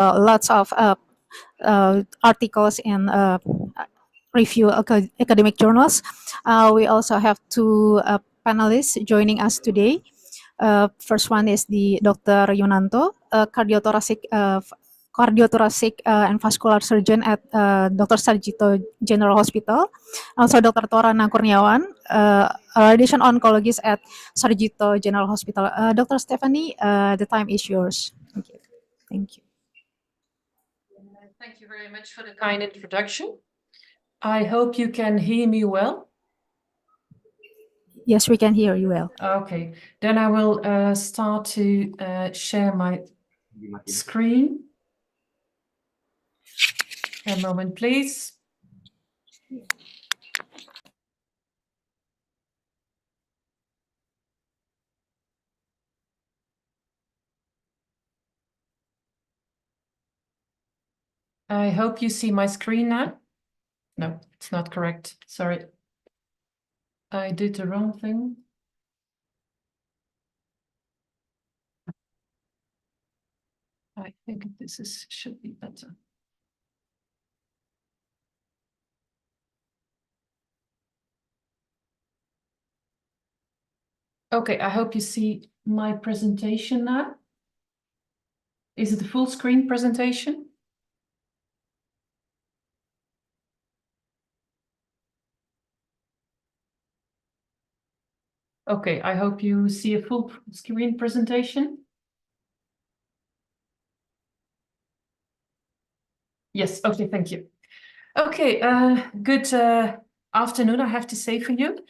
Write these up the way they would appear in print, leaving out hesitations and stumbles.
lots of articles in review academic journals. We also have two panelists joining us today. First one is the Dr. Yunanto, cardiothoracic and vascular surgeon at Dr.Sardjito General Hospital. Also Dr. Torana Kurniawan, radiation oncologist at Sardjito General Hospital. Dr. Stephanie, the time is yours. Thank you. Thank you. Thank you very much for the kind introduction. I hope you can hear me well. Yes, we can hear you well. Okay, then I will start to share my screen. A moment, please. I hope you see my screen now. No, it's not correct. Sorry. I did the wrong thing. I think this should be better. Okay, I hope you see my presentation now. Is it a full screen presentation? Okay, I hope you see a full screen presentation. Yes, okay, thank you. Okay, good afternoon, I have to say for you.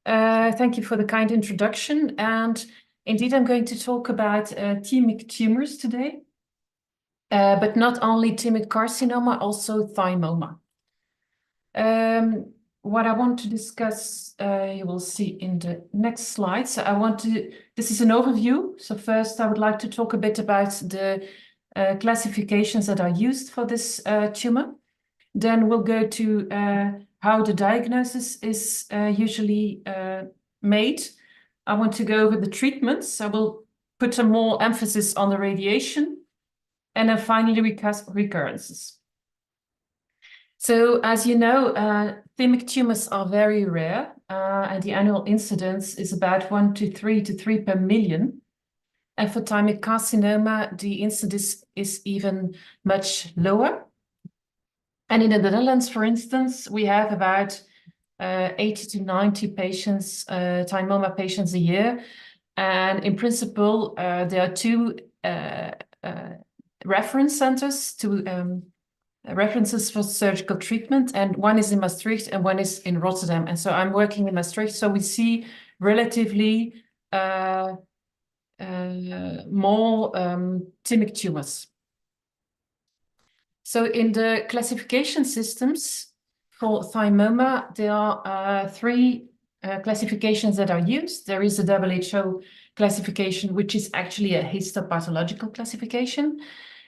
Thank you for the kind introduction. And indeed, I'm going to talk about thymic tumors today, but not only thymic carcinoma, also thymoma. What I want to discuss, you will see in the next slide. So this is an overview. So first, I would like to talk a bit about the classifications that are used for this tumor. Then we'll go to how the diagnosis is usually made. I want to go over the treatments. I will put a more emphasis on the radiation. And then finally, recurrences. So as you know, thymic tumors are very rare, and the annual incidence is about 1 to 3 to 3 per million. And for thymic carcinoma, the incidence is even much lower. And in the Netherlands, for instance, we have about 80 to 90 patients, thymoma patients a year. And in principle, there are two reference centers to references for surgical treatment, and one is in Maastricht and one is in Rotterdam. And so I'm working in Maastricht, so we see relatively more thymic tumors. So in the classification systems for thymoma, there are three classifications that are used. There is a WHO classification, which is actually a histopathological classification.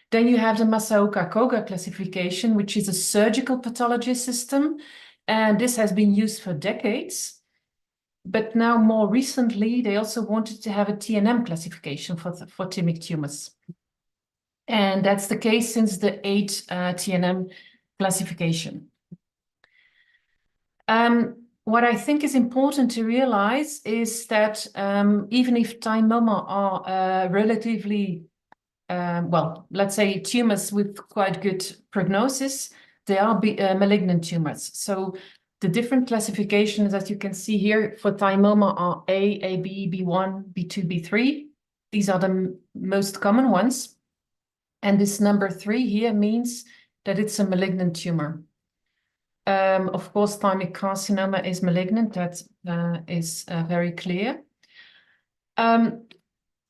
Then you have the Masaoka-Koga classification, which is a surgical pathology system. And this has been used for decades. But now more recently, they also wanted to have a TNM classification for thymic tumors. And that's the case since the 8 TNM classification. What I think is important to realize is that even if thymoma are relatively well, let's say tumors with quite good prognosis, they are malignant tumors. So the different classifications that you can see here for thymoma are A, AB, B1, B2, B3. These are the most common ones. And this number 3 here means that it's a malignant tumor. Of course, thymic carcinoma is malignant. That is very clear.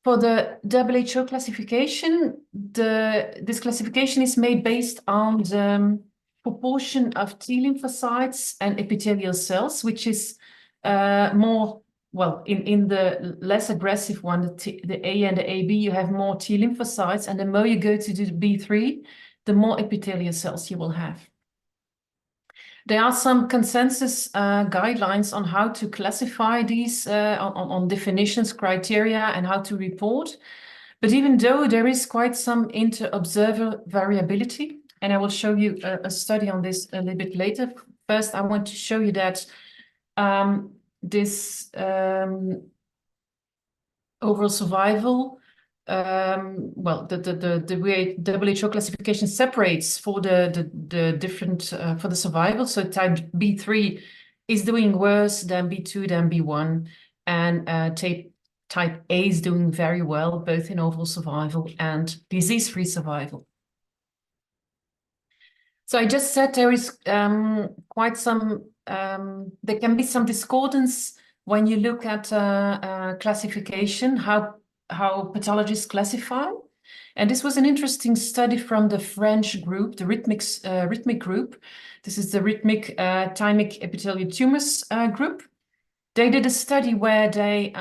For the WHO classification, this classification is made based on the proportion of T lymphocytes and epithelial cells, which is more, well, in the less aggressive one, the A and the AB, you have more T lymphocytes, and the more you go to the B3, the more epithelial cells you will have. There are some consensus guidelines on how to classify these, on definitions, criteria, and how to report. But even though there is quite some inter-observer variability, and I will show you a study on this a little bit later. First, I want to show you that this overall survival, well, the way WHO classification separates for the different for the survival. So type B3 is doing worse than B2 than B1, and type A is doing very well, both in overall survival and disease-free survival. So I just said there is quite some, there can be some discordance when you look at classification, how pathologists classify. And this was an interesting study from the French group, the Rhythmic group. This is the Rhythmic Thymic epithelial tumors group. They did a study where they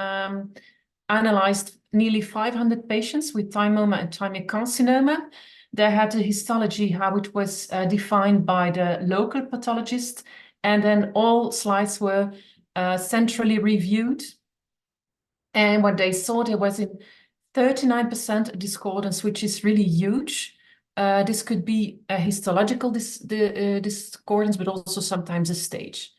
analyzed nearly 500 patients with thymoma and thymic carcinoma. They had a histology, how it was defined by the local pathologist, and then all slides were centrally reviewed. And what they saw, there was in 39% discordance, which is really huge. This could be a histological discordance, but also sometimes a stage.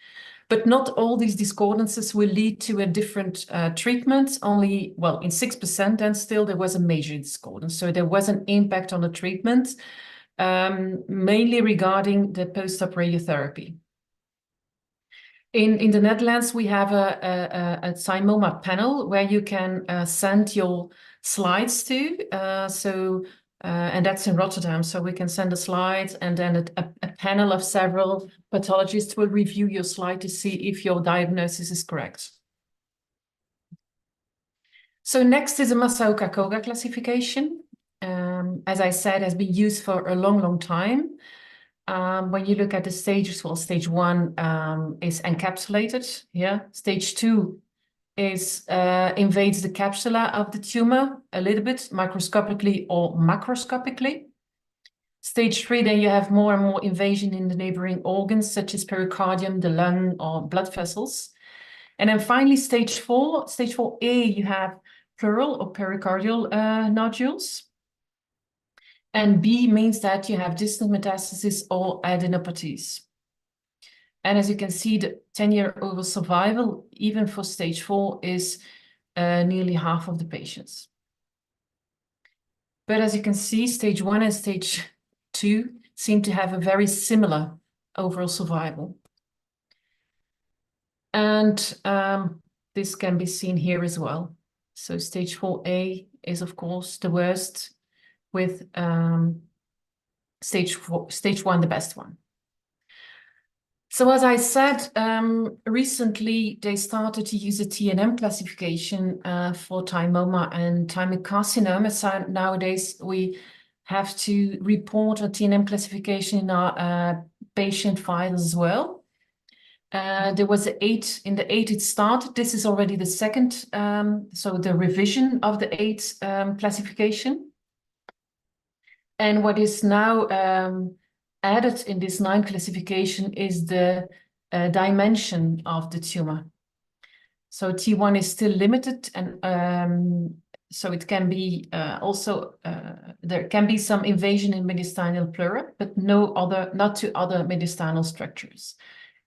But not all these discordances will lead to a different treatment. Only, well, in 6%, then still there was a major discordance. So there was an impact on the treatment, mainly regarding the post-op radiotherapy. In the Netherlands, we have a thymoma panel where you can send your slides to. And that's in Rotterdam. So we can send a slide, and then a panel of several pathologists will review your slide to see if your diagnosis is correct. So next is a Masaoka-Koga classification. As I said, has been used for a long, long time. When you look at the stages, well, stage 1 is encapsulated. Yeah, stage 2 is invades the capsula of the tumor a little bit, microscopically or macroscopically. Stage 3, then you have more and more invasion in the neighboring organs, such as pericardium, the lung, or blood vessels. And then finally, stage 4A, you have pleural or pericardial nodules. And B means that you have distant metastasis or adenopathies. And as you can see, the 10-year overall survival, even for stage 4, is nearly half of the patients. But as you can see, stage 1 and stage 2 seem to have a very similar overall survival. And this can be seen here as well. So stage 4A is, of course, the worst, with stage 1 the best one. So as I said, recently they started to use a TNM classification for thymoma and thymic carcinoma. So nowadays we have to report a TNM classification in our patient files as well. There was 8, in the 8 it started. This is already the second, so the revision of the 8 classification. And what is now added in this 9 classification is the dimension of the tumor. So T1 is still limited, and so it can be also, there can be some invasion in mediastinal pleura, but not to other mediastinal structures.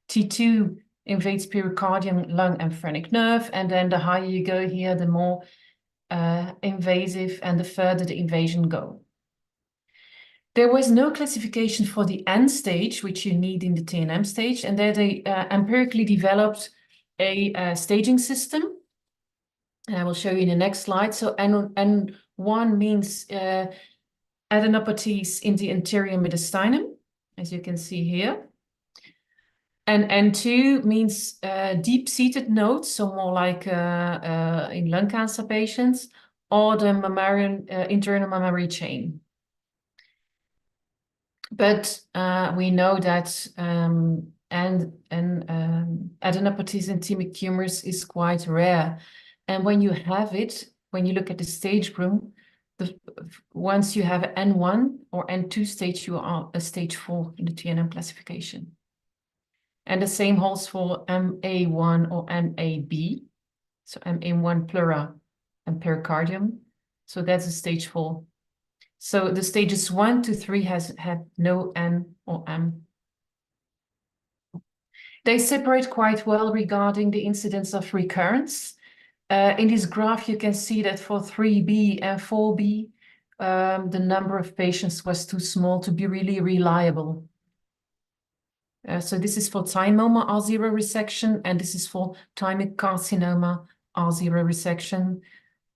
T2 invades pericardium, lung, and phrenic nerve, and then the higher you go here, the more invasive and the further the invasion go. There was no classification for the end stage, which you need in the TNM stage, and there they empirically developed a staging system. And I will show you in the next slide. So N1 means adenopathies in the anterior mediastinum, as you can see here. And N2 means deep-seated nodes, so more like in lung cancer patients, or the mammalian internal mammary chain. But we know that adenopathies and thymic tumors is quite rare. And when you have it, when you look at the stage group, once you have N1 or N2 stage, you are a stage 4 in the TNM classification. And the same holds for MA1 or MAB. So MA1 pleura and pericardium. So that's a stage 4. So the stages 1 to 3 have no N or M. They separate quite well regarding the incidence of recurrence. In this graph, you can see that for 3B and 4B, the number of patients was too small to be really reliable. So this is for thymoma R0 resection, and this is for thymic carcinoma R0 resection.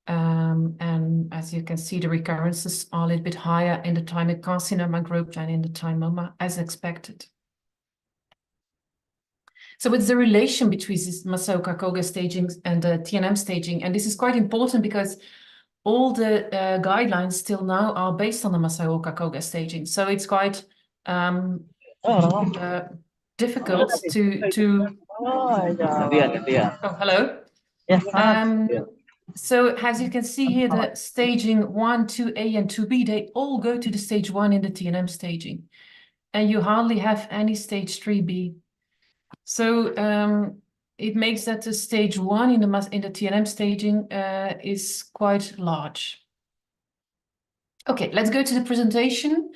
And as you can see, the recurrences are a little bit higher in the thymic carcinoma group than in the thymoma, as expected. So it's the relation between this Masao-Kakoga staging and the TNM staging. And this is quite important because all the guidelines till now are based on the Masao-Kakoga staging. So it's quite difficult to... Oh, hello. So as you can see here, the staging 1, 2A and 2B, they all go to the stage 1 in the TNM staging. And you hardly have any stage 3B. So it makes that the stage 1 in the TNM staging is quite large. Okay, let's go to the presentation.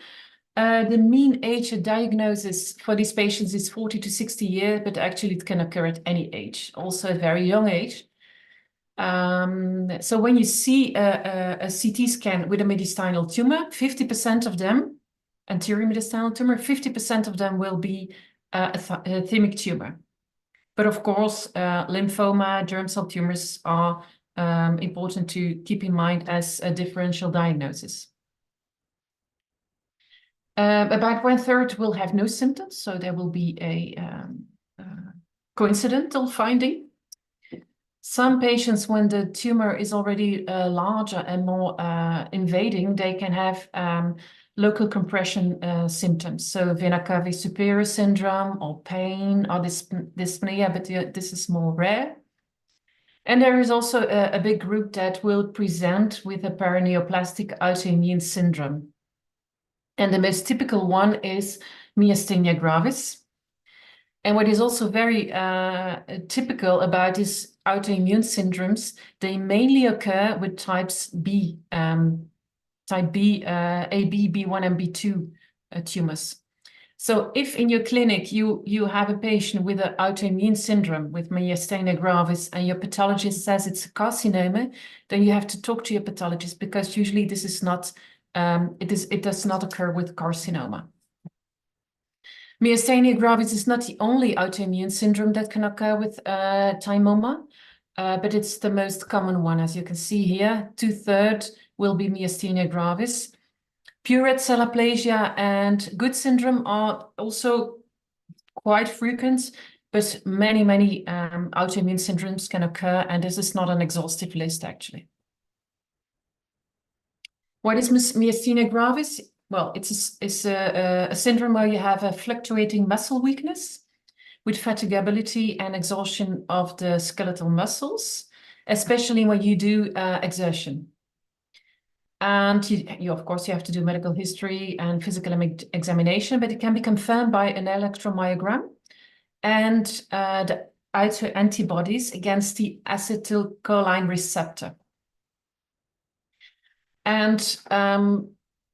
The mean age of diagnosis for these patients is 40 to 60 years, but actually it can occur at any age, also at very young age. So when you see a CT scan with a mediastinal tumor, 50% of them, anterior mediastinal tumor, 50% of them will be a thymic tumor. But of course, lymphoma, germ cell tumors are important to keep in mind as a differential diagnosis. About 1/3 will have no symptoms, so there will be a coincidental finding. Some patients, when the tumor is already larger and more invading, they can have local compression symptoms. So vena cava superior syndrome or pain or dyspnea, but this is more rare. And there is also a big group that will present with a paraneoplastic autoimmune syndrome. And the most typical one is myasthenia gravis. And what is also very typical about these autoimmune syndromes, they mainly occur with types B, type B, AB, B1 and B2 tumors. So if in your clinic you have a patient with an autoimmune syndrome with myasthenia gravis and your pathologist says it's a carcinoma, then you have to talk to your pathologist because usually this is not, it does not occur with carcinoma. Myasthenia gravis is not the only autoimmune syndrome that can occur with thymoma, but it's the most common one. As you can see here, 2/3 will be myasthenia gravis. Pure red cell aplasia and Good syndrome are also quite frequent, but many autoimmune syndromes can occur, and this is not an exhaustive list, actually. What is myasthenia gravis? Well, it's a syndrome where you have a fluctuating muscle weakness with fatigability and exhaustion of the skeletal muscles, especially when you do exertion. And you of course, you have to do medical history and physical examination, but it can be confirmed by an electromyogram and the autoantibodies against the acetylcholine receptor. And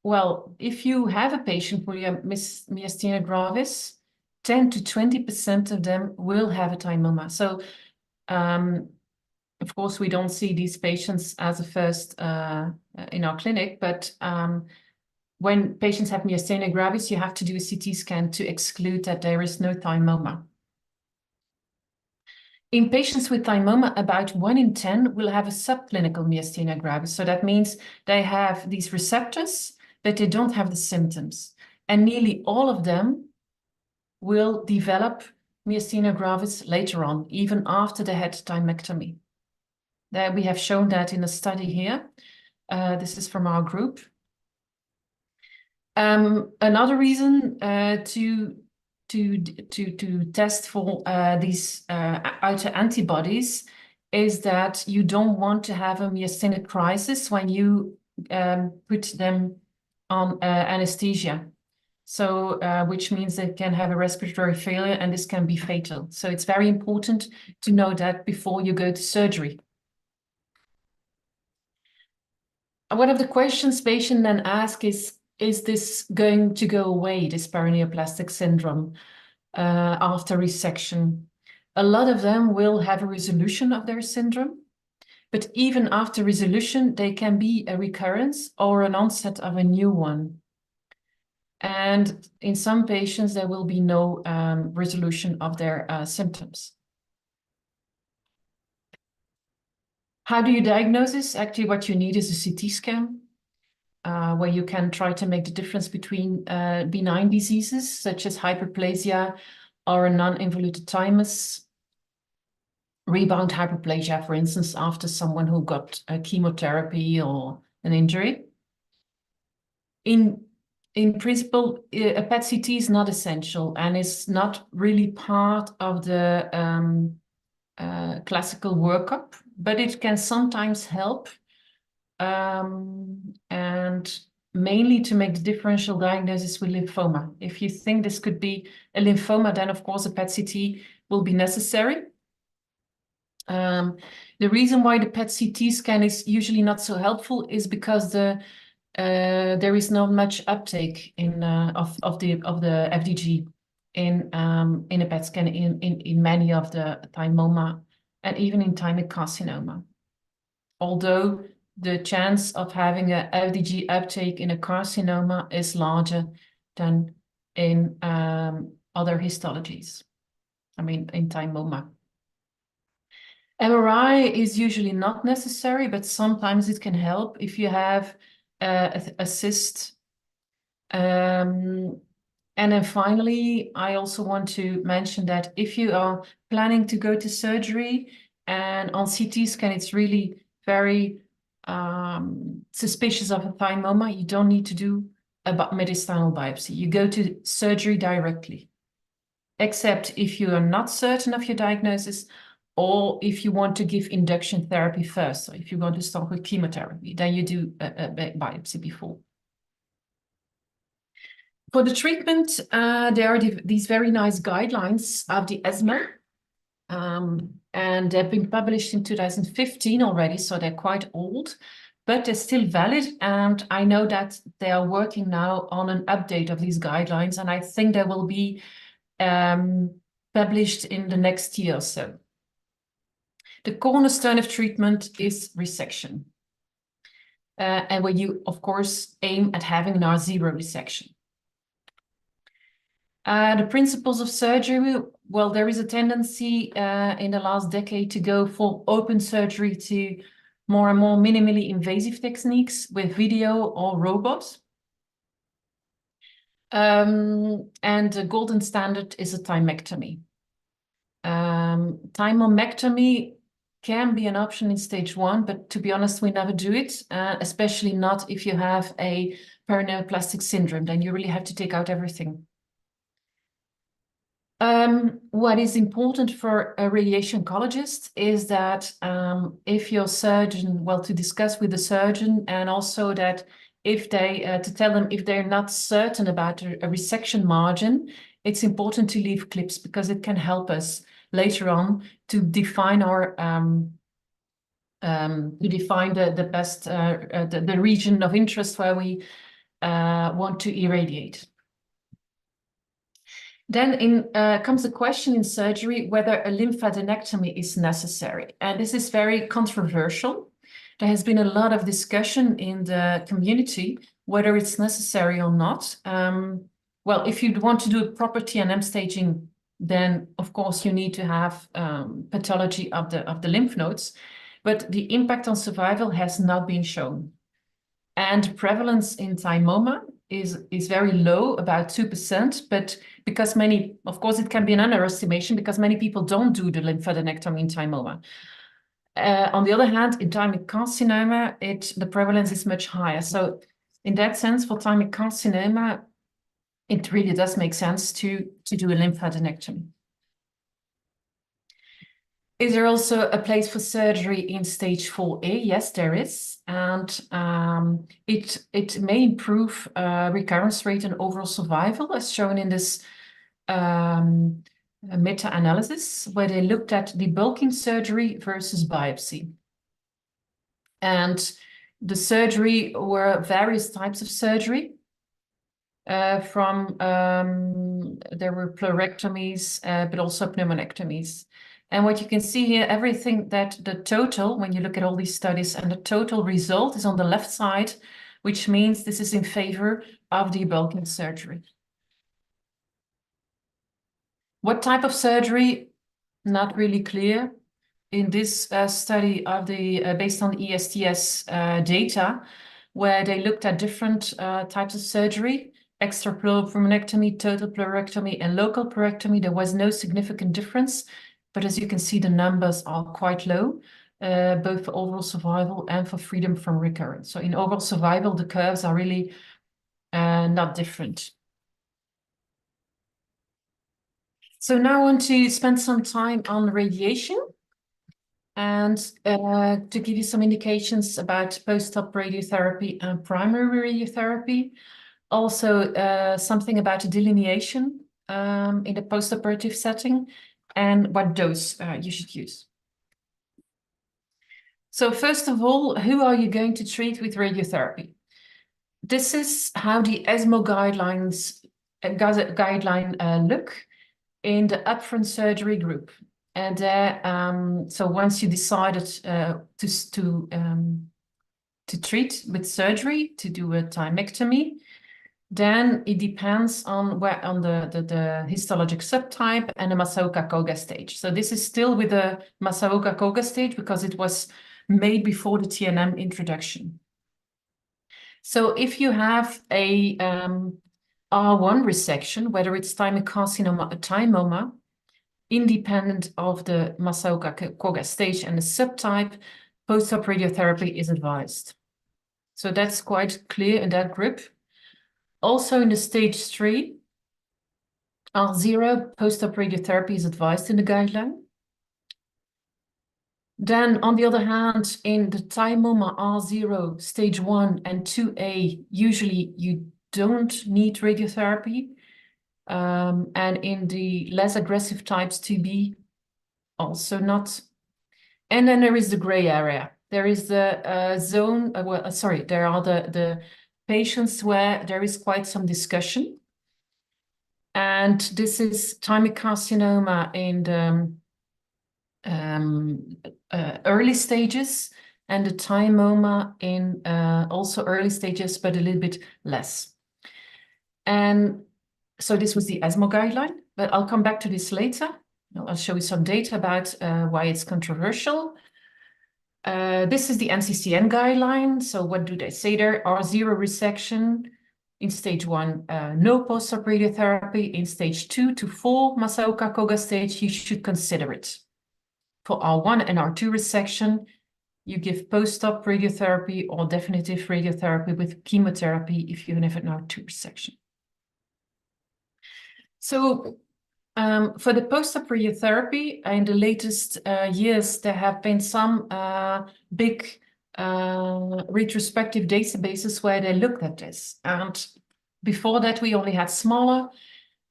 well, if you have a patient with myasthenia gravis, 10 to 20% of them will have a thymoma. So, of course, we don't see these patients as a first in our clinic, but when patients have myasthenia gravis, you have to do a CT scan to exclude that there is no thymoma. In patients with thymoma, about 1 in 10 will have a subclinical myasthenia gravis. So that means they have these receptors, but they don't have the symptoms. And nearly all of them will develop myasthenia gravis later on, even after they had thymectomy. There we have shown that in a study here. This is from our group. Another reason to test for these autoantibodies is that you don't want to have a myasthenic crisis when you put them on anesthesia. So, which means they can have a respiratory failure and this can be fatal. So it's very important to know that before you go to surgery. one of the questions patients then ask is this going to go away, this paraneoplastic syndrome, after resection? A lot of them will have a resolution of their syndrome, but even after resolution, they can be a recurrence or an onset of a new one. And in some patients, there will be no resolution of their symptoms. How do you diagnose this? Actually, what you need is a CT scan, where you can try to make the difference between benign diseases, such as hyperplasia or a non-involuted thymus, rebound hyperplasia, for instance, after someone who got chemotherapy or an injury. In principle, a PET-CT is not essential and is not really part of the classical workup, but it can sometimes help, and mainly to make the differential diagnosis with lymphoma. If you think this could be a lymphoma, then of course a PET-CT will be necessary. The reason why the PET-CT scan is usually not so helpful is because there is not much uptake in of the FDG in a PET scan in many of the thymoma and even in thymic carcinoma. Although the chance of having a FDG uptake in a carcinoma is larger than in other histologies. I mean, in thymoma. MRI is usually not necessary, but sometimes it can help if you have a cyst. And then finally, I also want to mention that if you are planning to go to surgery and on CT scan, it's really very suspicious of a thymoma, you don't need to do a mediastinal biopsy. You go to surgery directly, except if you are not certain of your diagnosis or if you want to give induction therapy first. So if you want to start with chemotherapy, then you do a biopsy before. For the treatment, there are these very nice guidelines of the ESMO, and they've been published in 2015 already, so they're quite old, but they're still valid. And I know that they are working now on an update of these guidelines, and I think they will be published in the next year or so. The cornerstone of treatment is resection, and where you, of course, aim at having an R0 resection. The principles of surgery, well, there is a tendency in the last decade to go for open surgery to more and more minimally invasive techniques with video or robots. And the golden standard is a thymectomy. Thymomectomy can be an option in stage 1, but to be honest, we never do it, especially not if you have a paraneoplastic syndrome. Then you really have to take out everything. What is important for a radiation oncologist is that if your surgeon, well, to discuss with the surgeon, and also that if they, to tell them if they're not certain about a resection margin, it's important to leave clips because it can help us later on to define our the best the region of interest where we want to irradiate. Then comes the question in surgery whether a lymphadenectomy is necessary, and this is very controversial. There has been a lot of discussion in the community whether it's necessary or not. Well, if you want to do a proper TNM staging, then of course you need to have pathology of the lymph nodes, but the impact on survival has not been shown. And prevalence in thymoma is very low, about 2%, but because many, of course it can be an underestimation because many people don't do the lymphadenectomy in thymoma. On the other hand, in thymic carcinoma, the prevalence is much higher. So in that sense, for thymic carcinoma, it really does make sense to do a lymphadenectomy. Is there also a place for surgery in stage 4A? Yes, there is. And it may improve recurrence rate and overall survival, as shown in this meta-analysis, where they looked at debulking surgery versus biopsy. And The surgery were various types of surgery. There were pleurectomies, but also pneumonectomies. And what you can see here, everything that the total, when you look at all these studies, and the total result is on the left side, which means this is in favor of debulking surgery. What type of surgery? Not really clear. In this study of the based on the ESTS data, where they looked at different types of surgery, extrapleural pneumonectomy, total pleurectomy, and local pleurectomy, there was no significant difference. But as you can see, the numbers are quite low, both for overall survival and for freedom from recurrence. So in overall survival, the curves are really not different. So now I want to spend some time on radiation and to give you some indications about post-op radiotherapy and primary radiotherapy. Also something about delineation in the post-operative setting and what dose you should use. So first of all, who are you going to treat with radiotherapy? This is how the ESMO guidelines look in the upfront surgery group. And so once you decided to treat with surgery, to do a thymectomy, then it depends on the histologic subtype and the Masaoka-Koga stage. So this is still with the Masaoka-Koga stage because it was made before the TNM introduction. So if you have a R1 resection, whether it's thymic carcinoma or thymoma, independent of the Masaoka-Koga stage and the subtype, post-op radiotherapy is advised. So that's quite clear in that group. Also in the stage 3, R0, post-op radiotherapy is advised in the guideline. Then, on the other hand, in the thymoma R0, stage 1 and 2A, usually you don't need radiotherapy. And in the less aggressive types 2B, also not. And then there is the gray area. There is the zone, there are the patients where there is quite some discussion. And this is thymic carcinoma in the early stages and the thymoma in also early stages, but a little bit less. And so this was the ESMO guideline, but I'll come back to this later. I'll show you some data about why it's controversial. This is the NCCN guideline. So what do they say there? R0 resection in stage 1, no post-op radiotherapy. In stage 2 to 4 Masaoka-Koga stage, you should consider it. For R1 and R2 resection, you give post-op radiotherapy or definitive radiotherapy with chemotherapy if you have an R2 resection. So for the post-op radiotherapy, in the latest years, there have been some big retrospective databases where they looked at this. And before that, we only had smaller.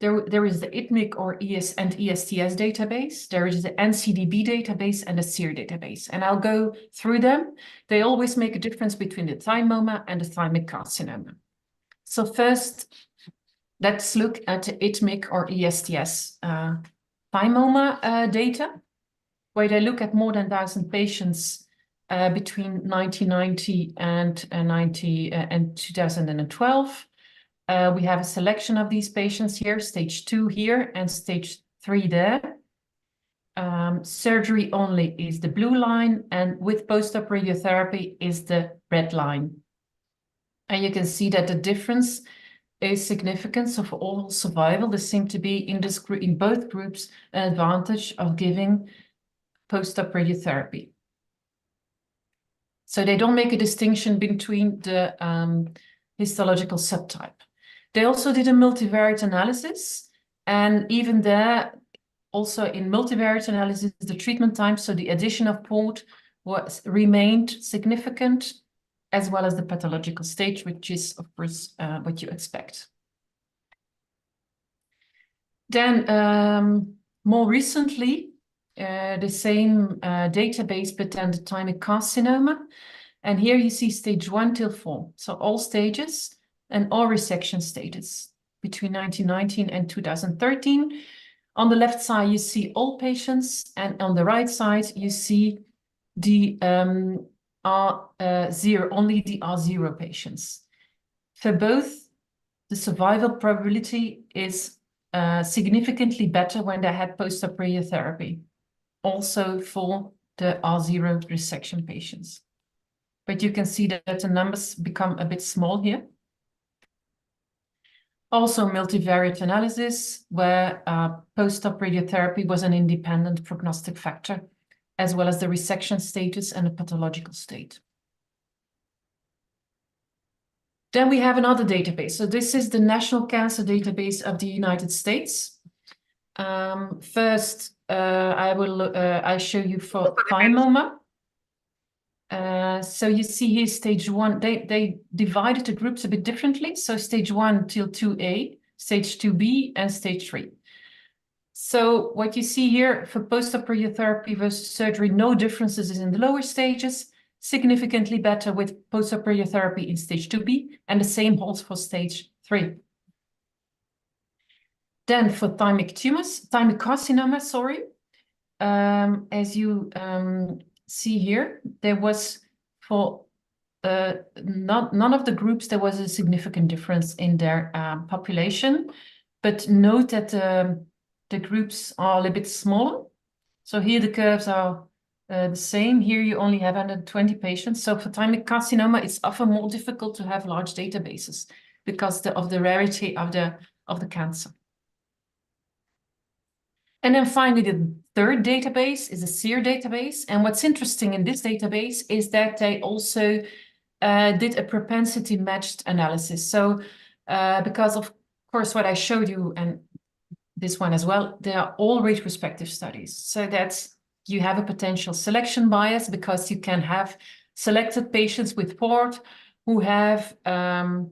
There is the Thymic or ESTS database. There is the NCDB database and the SEER database. And I'll go through them. They always make a difference between the thymoma and the thymic carcinoma. So first, let's look at the Thymic or ESTS thymoma data, where they look at more than 1,000 patients between 1990 and 2012. We have a selection of these patients here, stage 2 here and stage 3 there. Surgery only is the blue line, and with post-op radiotherapy is the red line. And you can see that the difference is significant. So for overall survival, there seems to be in this group, in both groups, an advantage of giving post-op radiotherapy. So they don't make a distinction between the histological subtype. They also did a multivariate analysis, and even there, also in multivariate analysis, the treatment time, so the addition of port remained significant, as well as the pathological stage, which is, of course, what you expect. Then, more recently, the same database, but then the thymic carcinoma. And here you see stage 1 till 4. So all stages and all resection status between 1919 and 2013. On the left side, you see all patients, and on the right side, you see the R0, only the R0 patients. For both, the survival probability is significantly better when they had post-op radiotherapy, also for the R0 resection patients. But you can see that the numbers become a bit small here. Also multivariate analysis, where post-op radiotherapy was an independent prognostic factor, as well as the resection status and the pathological state. Then we have another database. So this is the National Cancer Database of the United States. First, I show you for thymoma. So you see here stage 1, they divided the groups a bit differently. So stage 1 till 2A, stage 2B, and stage 3. So what you see here for post-op radiotherapy versus surgery, no differences in the lower stages, significantly better with post-op radiotherapy in stage 2B, and the same holds for stage 3. Then for thymic tumors, thymic carcinoma, sorry, as you see here, there was for none of the groups, there was a significant difference in their population, but note that the groups are a little bit smaller. So here the curves are the same. Here you only have 120 patients. So for thymic carcinoma, it's often more difficult to have large databases because of the rarity of the cancer. And then finally, the third database is a SEER database. And what's interesting in this database is that they also did a propensity matched analysis. So because of course, what I showed you and this one as well, they are all retrospective studies. So that's, you have a potential selection bias because you can have selected patients with PORT who have a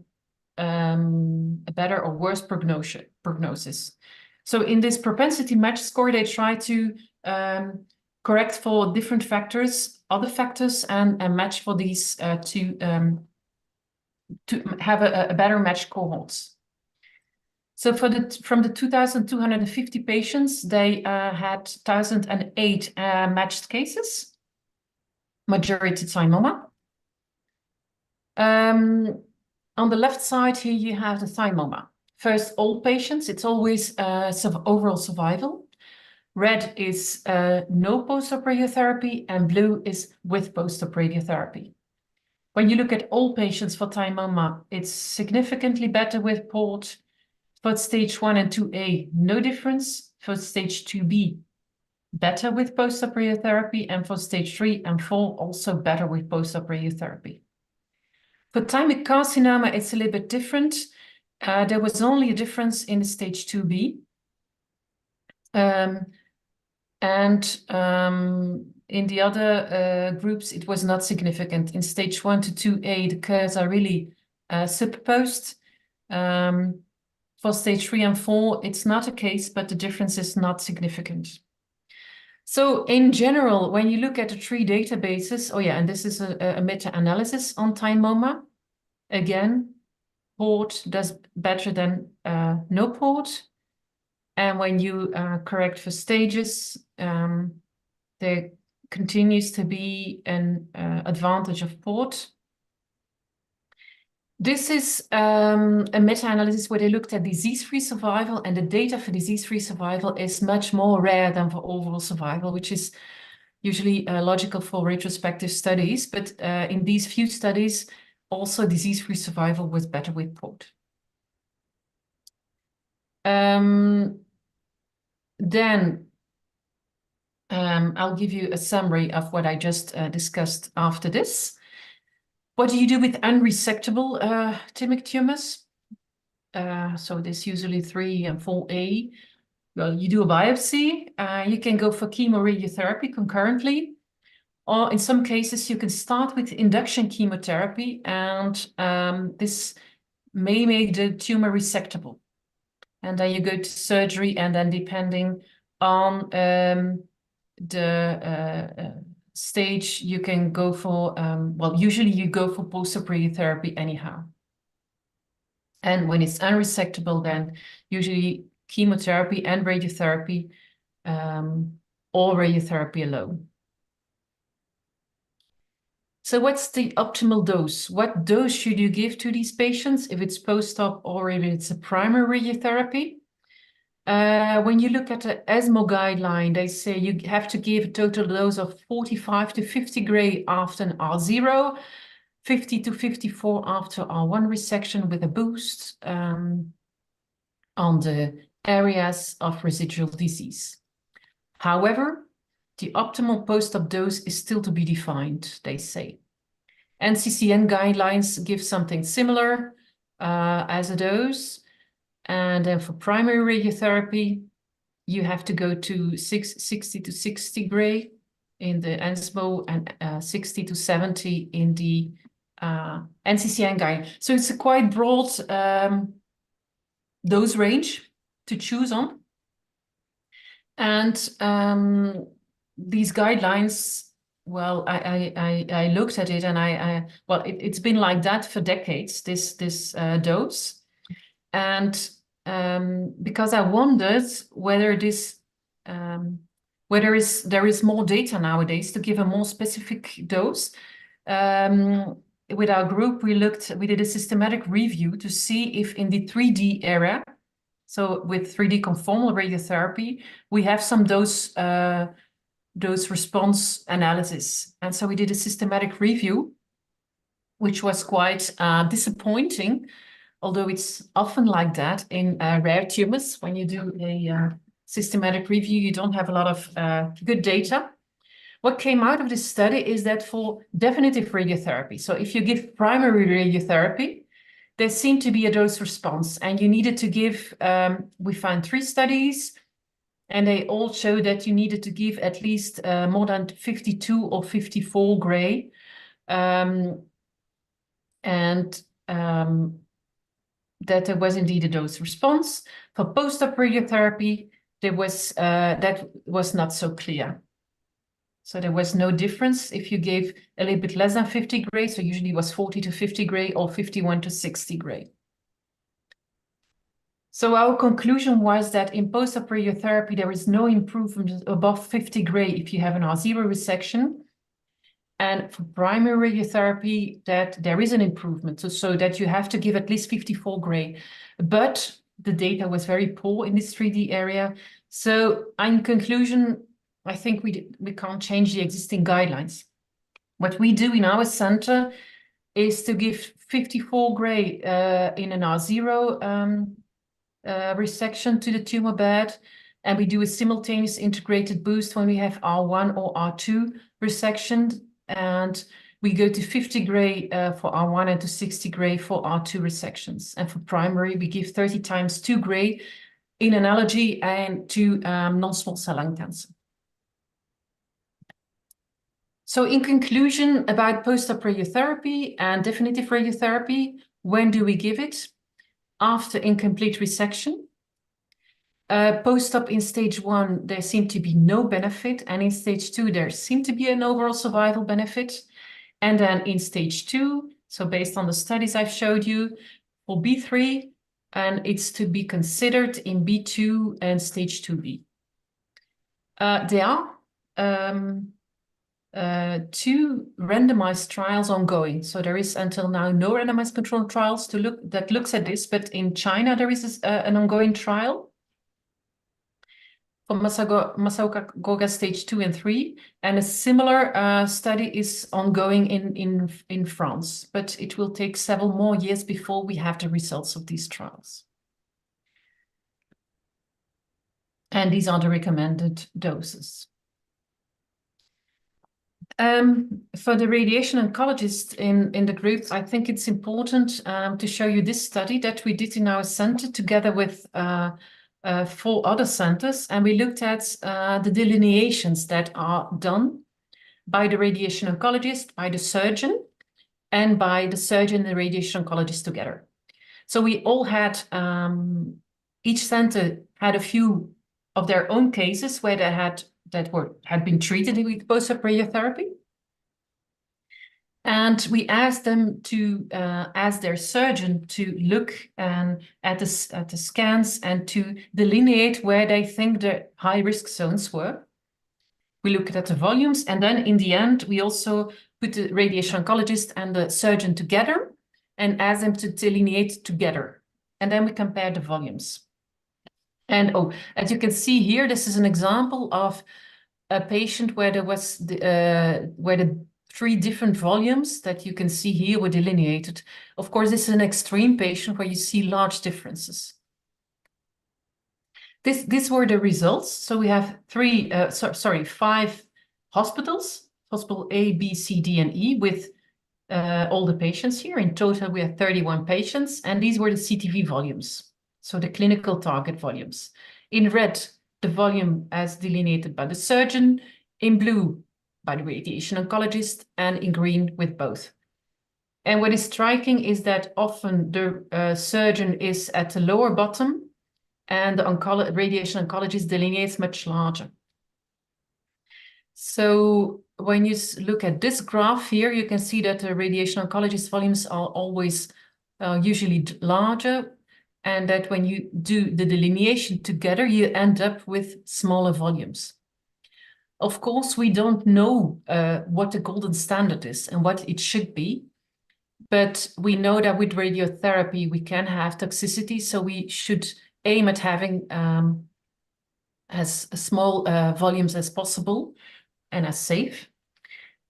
better or worse prognosis. So in this propensity match score, they try to correct for different factors, other factors, and match for these to have a better matched cohorts. So from the 2,250 patients, they had 1,008 matched cases, majority thymoma. On the left side here, you have the thymoma. First, all patients, it's always overall survival. Red is no post-op radiotherapy, and blue is with post-op radiotherapy. When you look at all patients for thymoma, it's significantly better with PORT. For stage 1 and 2A, no difference. For stage 2B, better with post-op radiotherapy. And for stage 3 and 4, also better with post-op radiotherapy. For thymic carcinoma, it's a little bit different. There was only a difference in the stage 2B. In the other groups, it was not significant. In stage 1 to 2A, the curves are really superposed. For stage 3 and 4, it's not a case, but the difference is not significant. So in general, when you look at the 3 databases, oh yeah, and this is a meta-analysis on thymoma. Again, PORT does better than no PORT. And when you correct for stages, there continues to be an advantage of PORT. This is a meta-analysis where they looked at disease-free survival, and the data for disease-free survival is much more rare than for overall survival, which is usually logical for retrospective studies. But in these few studies, also disease-free survival was better with PORT. Then I'll give you a summary of what I just discussed after this. What do you do with unresectable thymic tumors? So this usually 3 and 4A. Well, you do a biopsy. You can go for chemoradiotherapy concurrently. Or in some cases, you can start with induction chemotherapy, and this may make the tumor resectable. And then you go to surgery, and then depending on the stage, you can go for, well, usually you go for post-op radiotherapy anyhow. And when it's unresectable, then usually chemotherapy and radiotherapy, or radiotherapy alone. So what's the optimal dose? What dose should you give to these patients if it's post-op or if it's a primary radiotherapy? When you look at the ESMO guideline, they say you have to give a total dose of 45 to 50 gray after an R0, 50 to 54 after R1 resection with a boost on the areas of residual disease. However, the optimal post-op dose is still to be defined, they say. NCCN guidelines give something similar as a dose. And then for primary radiotherapy, you have to go to 60 to 60 gray in the ESMO and 60 to 70 in the NCCN guide. So it's a quite broad dose range to choose on. And these guidelines, well, I looked at it and well, it's been like that for decades, this dose. And because I wondered whether this, there is more data nowadays to give a more specific dose. With our group, we did a systematic review to see if in the 3D area, so with 3D conformal radiotherapy, we have some dose response analysis. And so we did a systematic review, which was quite disappointing, although it's often like that in rare tumors. When you do a systematic review, you don't have a lot of good data. What came out of this study is that for definitive radiotherapy, so if you give primary radiotherapy, there seemed to be a dose response, and you needed to give, we found 3 studies, and they all show that you needed to give at least more than 52 or 54 gray. And that there was indeed a dose response. For post-op radiotherapy, there was that was not so clear. So there was no difference if you gave a little bit less than 50 gray, so usually it was 40 to 50 gray or 51 to 60 gray. So our conclusion was that in post-op radiotherapy, there is no improvement above 50 gray if you have an R0 resection. And for primary radiotherapy, that there is an improvement, so that you have to give at least 54 gray. But the data was very poor in this 3D area. So in conclusion, I think we can't change the existing guidelines. What we do in our center is to give 54 gray in an R0 resection to the tumor bed, and we do a simultaneous integrated boost when we have R1 or R2 resection, and we go to 50 gray for R1 and to 60 gray for R2 resections. And for primary, we give 30 times 2 gray in analogy and to non-small cell lung cancer. So in conclusion about post-op radiotherapy and definitive radiotherapy, when do we give it? After incomplete resection. Post-op in stage 1, there seemed to be no benefit, and in stage 2, there seemed to be an overall survival benefit. And then in stage 2, so based on the studies I've showed you, for B3, and it's to be considered in B2 and stage 2B. There are 2 randomized trials ongoing. So there is until now no randomized controlled trials that looks at this, but in China there is an ongoing trial for Masaoka stage 2 and 3, and a similar study is ongoing in France, but it will take several more years before we have the results of these trials. And these are the recommended doses. For the radiation oncologist in the group, I think it's important to show you this study that we did in our center together with 4 other centers, and we looked at the delineations that are done by the radiation oncologist, by the surgeon, and by the surgeon and the radiation oncologist together. So we all had, each center had a few of their own cases where they had that had been treated with post-op radiotherapy. And we asked them to ask their surgeon to look at the scans and to delineate where they think the high-risk zones were. We looked at the volumes, and then in the end, we also put the radiation oncologist and the surgeon together and asked them to delineate together. And then we compared the volumes. And as you can see here, this is an example of a patient where there was where the 3 different volumes that you can see here were delineated. Of course, this is an extreme patient where you see large differences. These were the results. So we have 5 hospitals, hospital A, B, C, D, and E, with all the patients here. In total, we have 31 patients, and these were the CTV volumes, so the clinical target volumes. In red, the volume as delineated by the surgeon, in blue by the radiation oncologist, and in green with both. And what is striking is that often the surgeon is at the lower bottom, and the radiation oncologist delineates much larger. So when you look at this graph here, you can see that the radiation oncologist volumes are always usually larger, and that when you do the delineation together, you end up with smaller volumes. Of course, we don't know what the golden standard is and what it should be, but we know that with radiotherapy, we can have toxicity, so we should aim at having as small volumes as possible and as safe.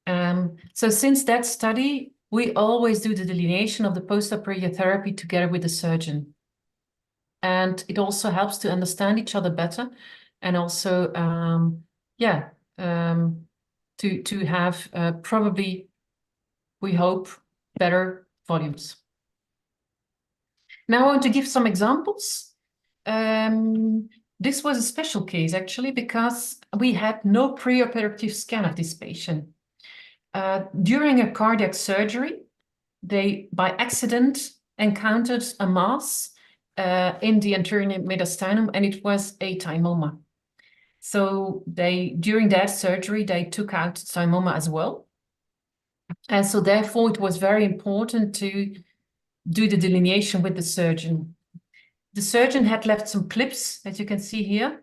So since that study, we always do the delineation of the post-op radiotherapy together with the surgeon. And it also helps to understand each other better, and also, to have probably, we hope, better volumes. Now I want to give some examples. This was a special case, actually, because we had no preoperative scan of this patient. During a cardiac surgery, they, by accident, encountered a mass in the anterior mediastinum, and it was a thymoma. So during that surgery, they took out thymoma as well. And so therefore, it was very important to do the delineation with the surgeon. The surgeon had left some clips, as you can see here.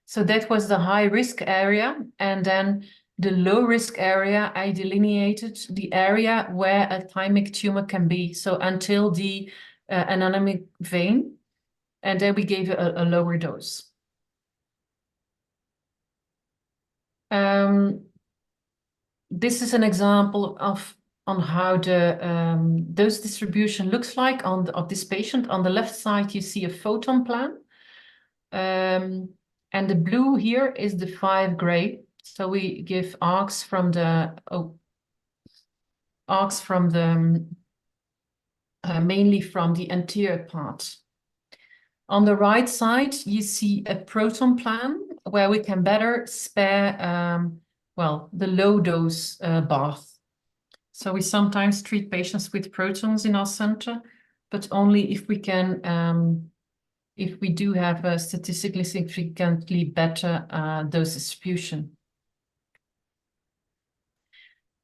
So that was the high-risk area. And then the low-risk area, I delineated the area where a thymic tumor can be. So until the anonymic vein. And then we gave a lower dose. This is an example on how the dose distribution looks like of this patient. On the left side, you see a photon plan. And the blue here is the 5 gray. So we give arcs from the mainly from the anterior part. On the right side, you see a proton plan where we can better spare, the low dose bath. So we sometimes treat patients with protons in our center, but only if we can, if we do have a statistically significantly better dose distribution.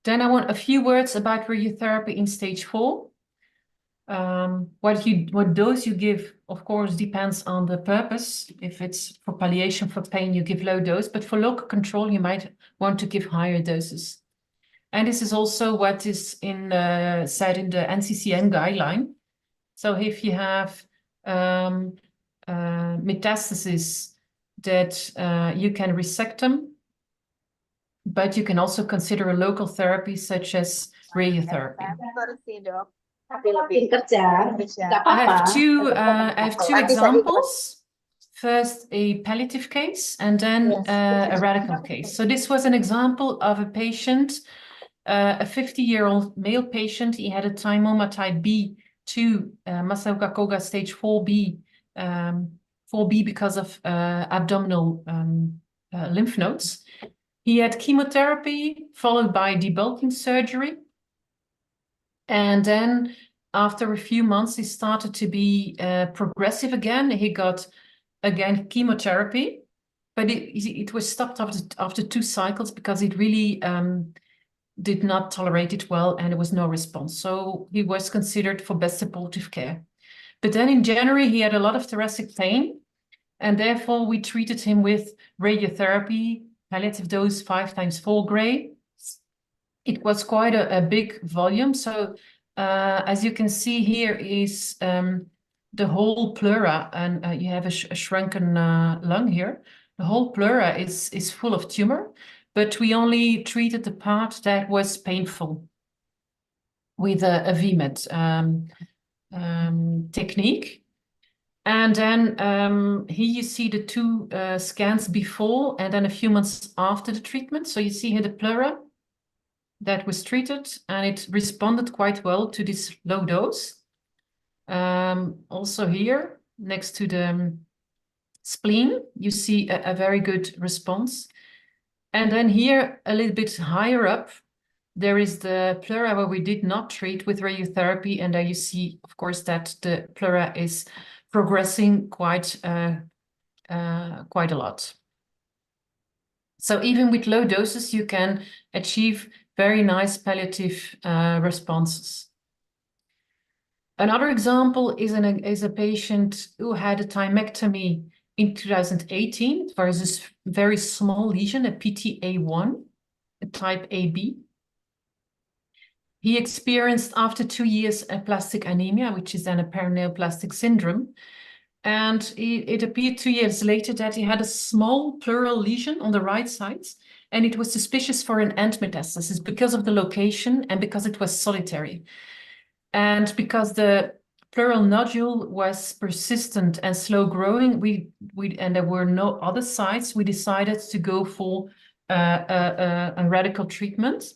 Then I want a few words about radiotherapy in stage 4. What dose you give, of course, depends on the purpose. If it's for palliation for pain, you give low dose, but for local control, you might want to give higher doses. And this is also what is said in the NCCN guideline. So if you have metastasis, that you can resect them, but you can also consider a local therapy such as radiotherapy. I have two examples. First, a palliative case, and then a radical case. So this was an example of a patient, a 50-year-old male patient. He had a thymoma type B2, Masaoka-Koga stage 4B, 4B because of abdominal lymph nodes. He had chemotherapy followed by debulking surgery. And then after a few months, he started to be progressive again. He got, again, chemotherapy. but it was stopped after 2 cycles because it really did not tolerate it well and there was no response. So he was considered for best supportive care. But then in January, he had a lot of thoracic pain, and therefore we treated him with radiotherapy, palliative dose 5 × 4 gray. It was quite a big volume. So as you can see here is the whole pleura, and you have a shrunken lung here. The whole pleura is full of tumor, but we only treated the part that was painful with a VMET technique. And then here you see the 2 scans before and then a few months after the treatment. So you see here the pleura that was treated, and it responded quite well to this low dose. Also here, next to the spleen, you see a very good response. And then here, a little bit higher up, there is the pleura where we did not treat with radiotherapy, and there you see, of course, that the pleura is progressing quite a lot. So even with low doses, you can achieve very nice palliative responses. Another example is a patient who had a thymectomy in 2018 for this very small lesion, a PTA1, a type AB. He experienced after 2 years a plastic anemia, which is then a paraneoplastic syndrome. And it appeared 2 years later that he had a small pleural lesion on the right side, and it was suspicious for an end metastasis because of the location and because it was solitary. And because the pleural nodule was persistent and slow growing, and there were no other sites, we decided to go for a radical treatment.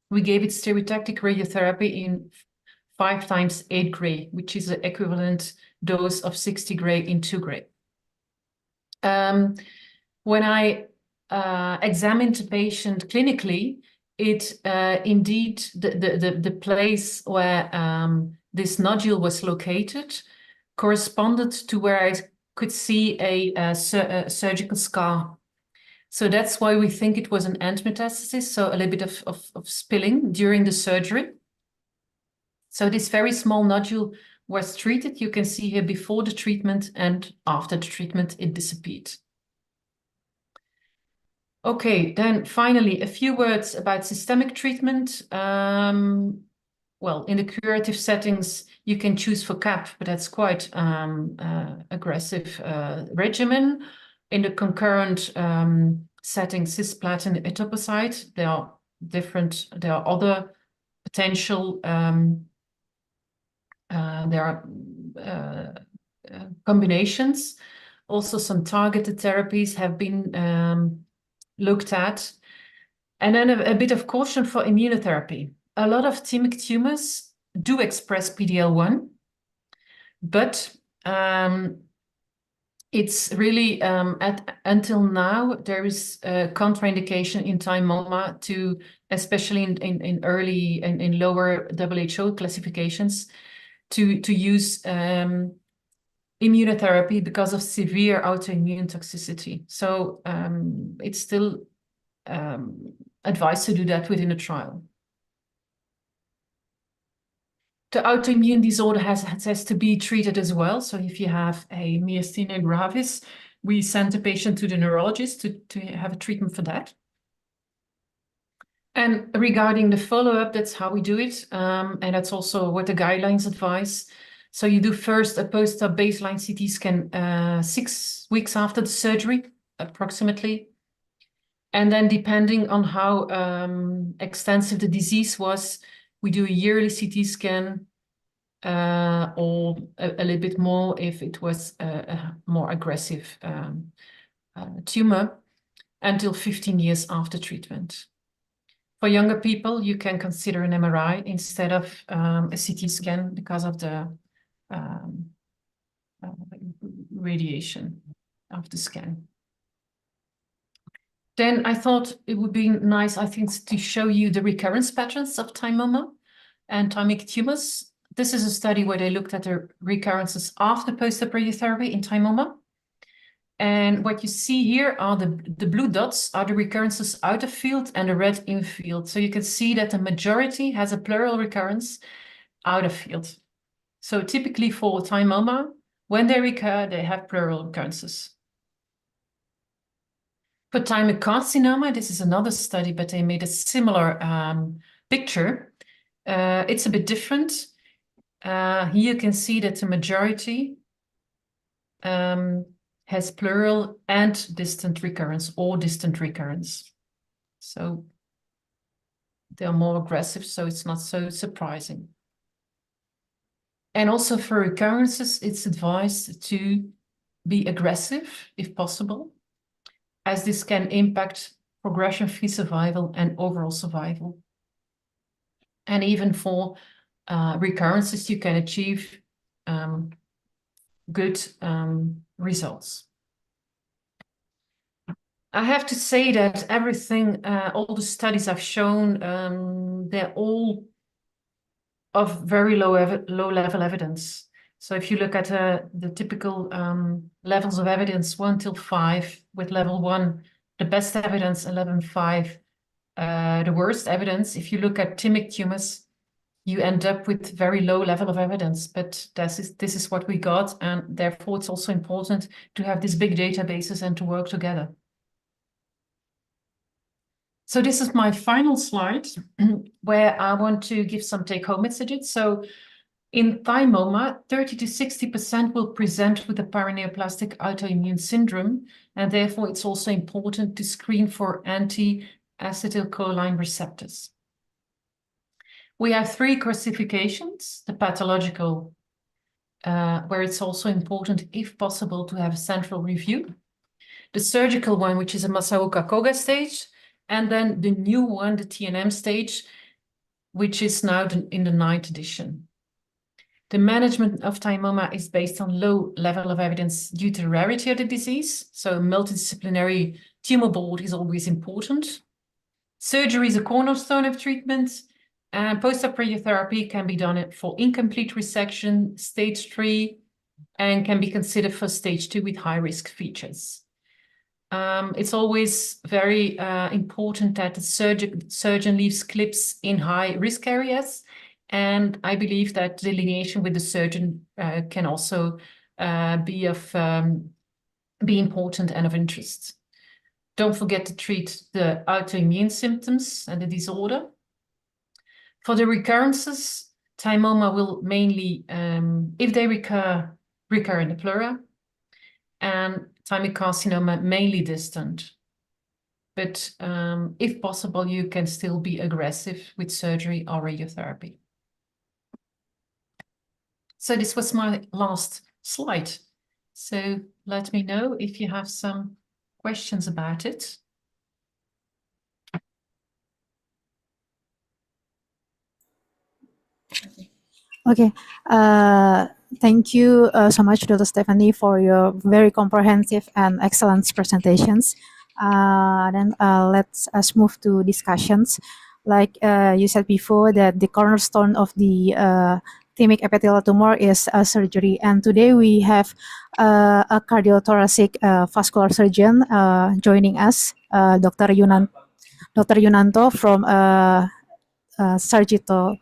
We gave it stereotactic radiotherapy in 5 × 8 gray, which is the equivalent dose of 60 gray in 2 gray. When I examined the patient clinically, it indeed, the place where this nodule was located corresponded to where I could see a surgical scar. So that's why we think it was an end metastasis, so a little bit of spilling during the surgery. So this very small nodule was treated. You can see here before the treatment, and after the treatment, it disappeared. Okay, then finally, a few words about systemic treatment. Well, in the curative settings, you can choose for CAP, but that's quite aggressive regimen. In the concurrent setting, cisplatin and etoposide, there are other potential, there are combinations. Also, some targeted therapies have been looked at. And then a bit of caution for immunotherapy. A lot of thymic tumors do express PD-L1, but it's really, until now, there is a contraindication in thymoma to, especially in early and in lower WHO classifications, to use immunotherapy because of severe autoimmune toxicity. So it's still advised to do that within a trial. The autoimmune disorder has to be treated as well. So if you have a myasthenia gravis, we send the patient to the neurologist to have a treatment for that. And regarding the follow-up, that's how we do it. And that's also what the guidelines advise. So you do first a post-op baseline CT scan 6 weeks after the surgery, approximately. And then depending on how extensive the disease was, we do a yearly CT scan or a little bit more if it was a more aggressive tumor until 15 years after treatment. For younger people, you can consider an MRI instead of a CT scan because of the radiation of the scan. Then I thought it would be nice, I think, to show you the recurrence patterns of thymoma and thymic tumors. This is a study where they looked at the recurrences after post-op radiotherapy in thymoma. And what you see here are the blue dots are the recurrences out of field and the red in field. So you can see that the majority has a pleural recurrence out of field. So typically for thymoma, when they recur, they have pleural recurrences. For thymic carcinoma, this is another study, but they made a similar picture. It's a bit different. Here you can see that the majority has pleural and distant recurrence or distant recurrence. So they're more aggressive, so it's not so surprising. And also for recurrences, it's advised to be aggressive if possible, as this can impact progression-free survival and overall survival. And even for recurrences, you can achieve good results. I have to say that everything, all the studies I've shown, they're all of very low level evidence. So if you look at the typical levels of evidence, 1 till 5, with level 1, the best evidence, and level 5, the worst evidence. If you look at thymic tumors, you end up with very low level of evidence, but this is what we got, and therefore it's also important to have these big databases and to work together. So this is my final slide where I want to give some take-home messages. So in thymoma, 30 to 60% will present with a paraneoplastic autoimmune syndrome, and therefore it's also important to screen for anti-acetylcholine receptors. We have 3 classifications: the pathological, where it's also important, if possible, to have a central review; the surgical one, which is a Masaoka-Koga stage; and then the new one, the TNM stage, which is now in the 9th edition. The management of thymoma is based on low level of evidence due to the rarity of the disease. So multidisciplinary tumor board is always important. Surgery is a cornerstone of treatment, and post-op radiotherapy can be done for incomplete resection, stage 3, and can be considered for stage 2 with high-risk features. It's always very important that the surgeon leaves clips in high-risk areas, and I believe that delineation with the surgeon can also be important and of interest. Don't forget to treat the autoimmune symptoms and the disorder. For the recurrences, thymoma will mainly, if they recur in the pleura, and thymic carcinoma mainly distant. But if possible, you can still be aggressive with surgery or radiotherapy. So this was my last slide. So let me know if you have some questions about it. Okay. Thank you so much, Dr. Stephanie, for your very comprehensive and excellent presentations. Then let's move to discussions. Like you said before, that the cornerstone of the thymic epithelial tumor is surgery. And today we have a cardiothoracic vascular surgeon joining us, Dr. Yunanto from Sardjito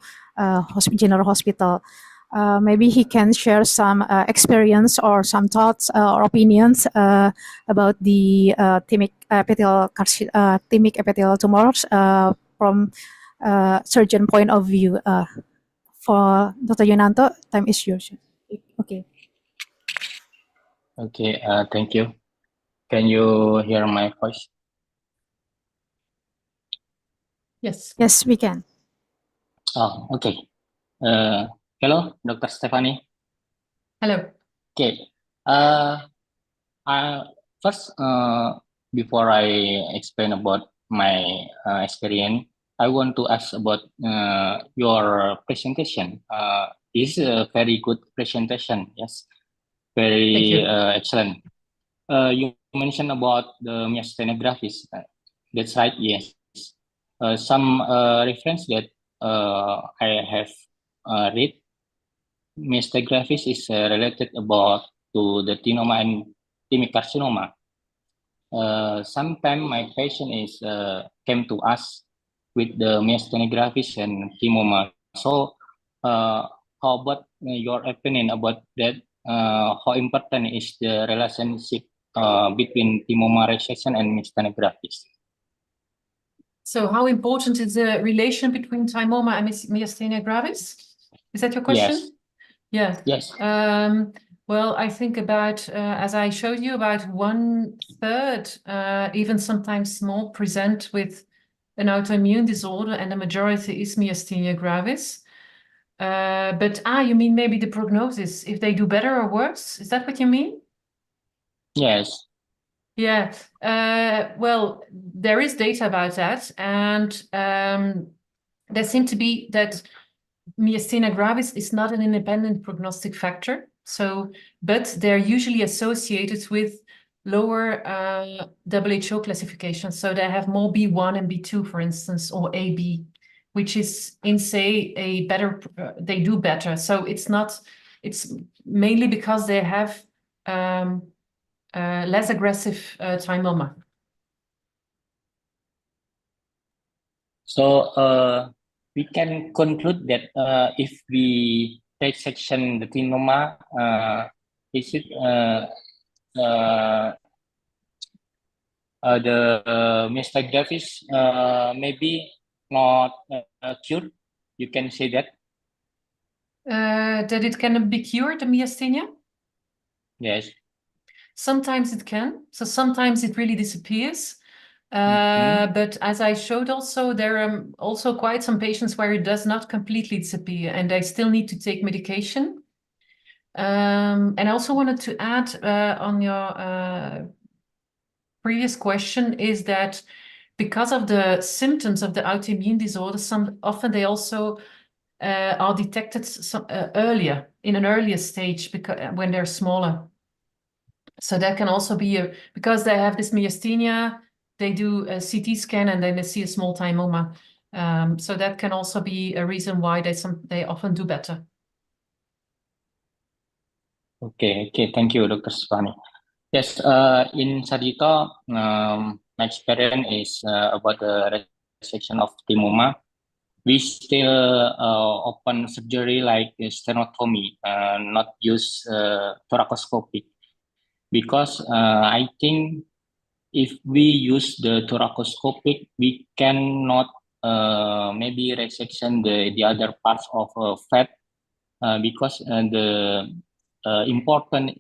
General Hospital. Maybe he can share some experience or some thoughts or opinions about the thymic epithelial tumors from surgeon point of view. For Dr. Yunanto, time is yours. Okay. Okay, thank you. Can you hear my voice? Yes. Yes, we can. Oh, okay. Hello, Dr. Stephanie. Hello. Okay. First, before I explain about my experience, I want to ask about your presentation. This is a very good presentation. Yes, very excellent. You mentioned about the myastheniographies. That's right. Yes. Some reference that I have read, myastheniographies is related about to the Thymic carcinoma. Sometimes my patient is came to us with the myasthenia gravis and thymoma. So, how about your opinion about that? How important is the relationship between thymoma resection and myasthenia gravis? So how important is the relation between thymoma and myasthenia gravis? Is that your question? Yes. Yeah. Yes. Well, I think about, as I showed you, about 1/3, even sometimes more, present with an autoimmune disorder, and the majority is myasthenia gravis. But you mean maybe the prognosis, if they do better or worse? Is that what you mean? Yes. Yeah. Well, there is data about that, and there seemed to be that myasthenia gravis is not an independent prognostic factor. So, but they're usually associated with lower WHO classification. So they have more B1 and B2, for instance, or AB, which is in say a better, they do better. So it's not, it's mainly because they have less aggressive thymoma. So we can conclude that if we dissection the thymoma, is it the myasthenia gravis maybe not cured? You can say that. That it can be cured, the myasthenia? Yes. Sometimes it can. So sometimes it really disappears. But as I showed also, there are also quite some patients where it does not completely disappear and they still need to take medication. And I also wanted to add on your previous question is that because of the symptoms of the autoimmune disorder, often they also are detected earlier, in an earlier stage, because when they're smaller. So that can also be because they have this myasthenia, they do a CT scan and then they see a small thymoma. So that can also be a reason why they often do better. Okay. Thank you, Dr. Svani. Yes. In Sardjito, my experience is about the resection of thymoma. We still open surgery like sternotomy, not use thoracoscopic, because I think if we use the thoracoscopic, we cannot maybe resection the other parts of fat because the important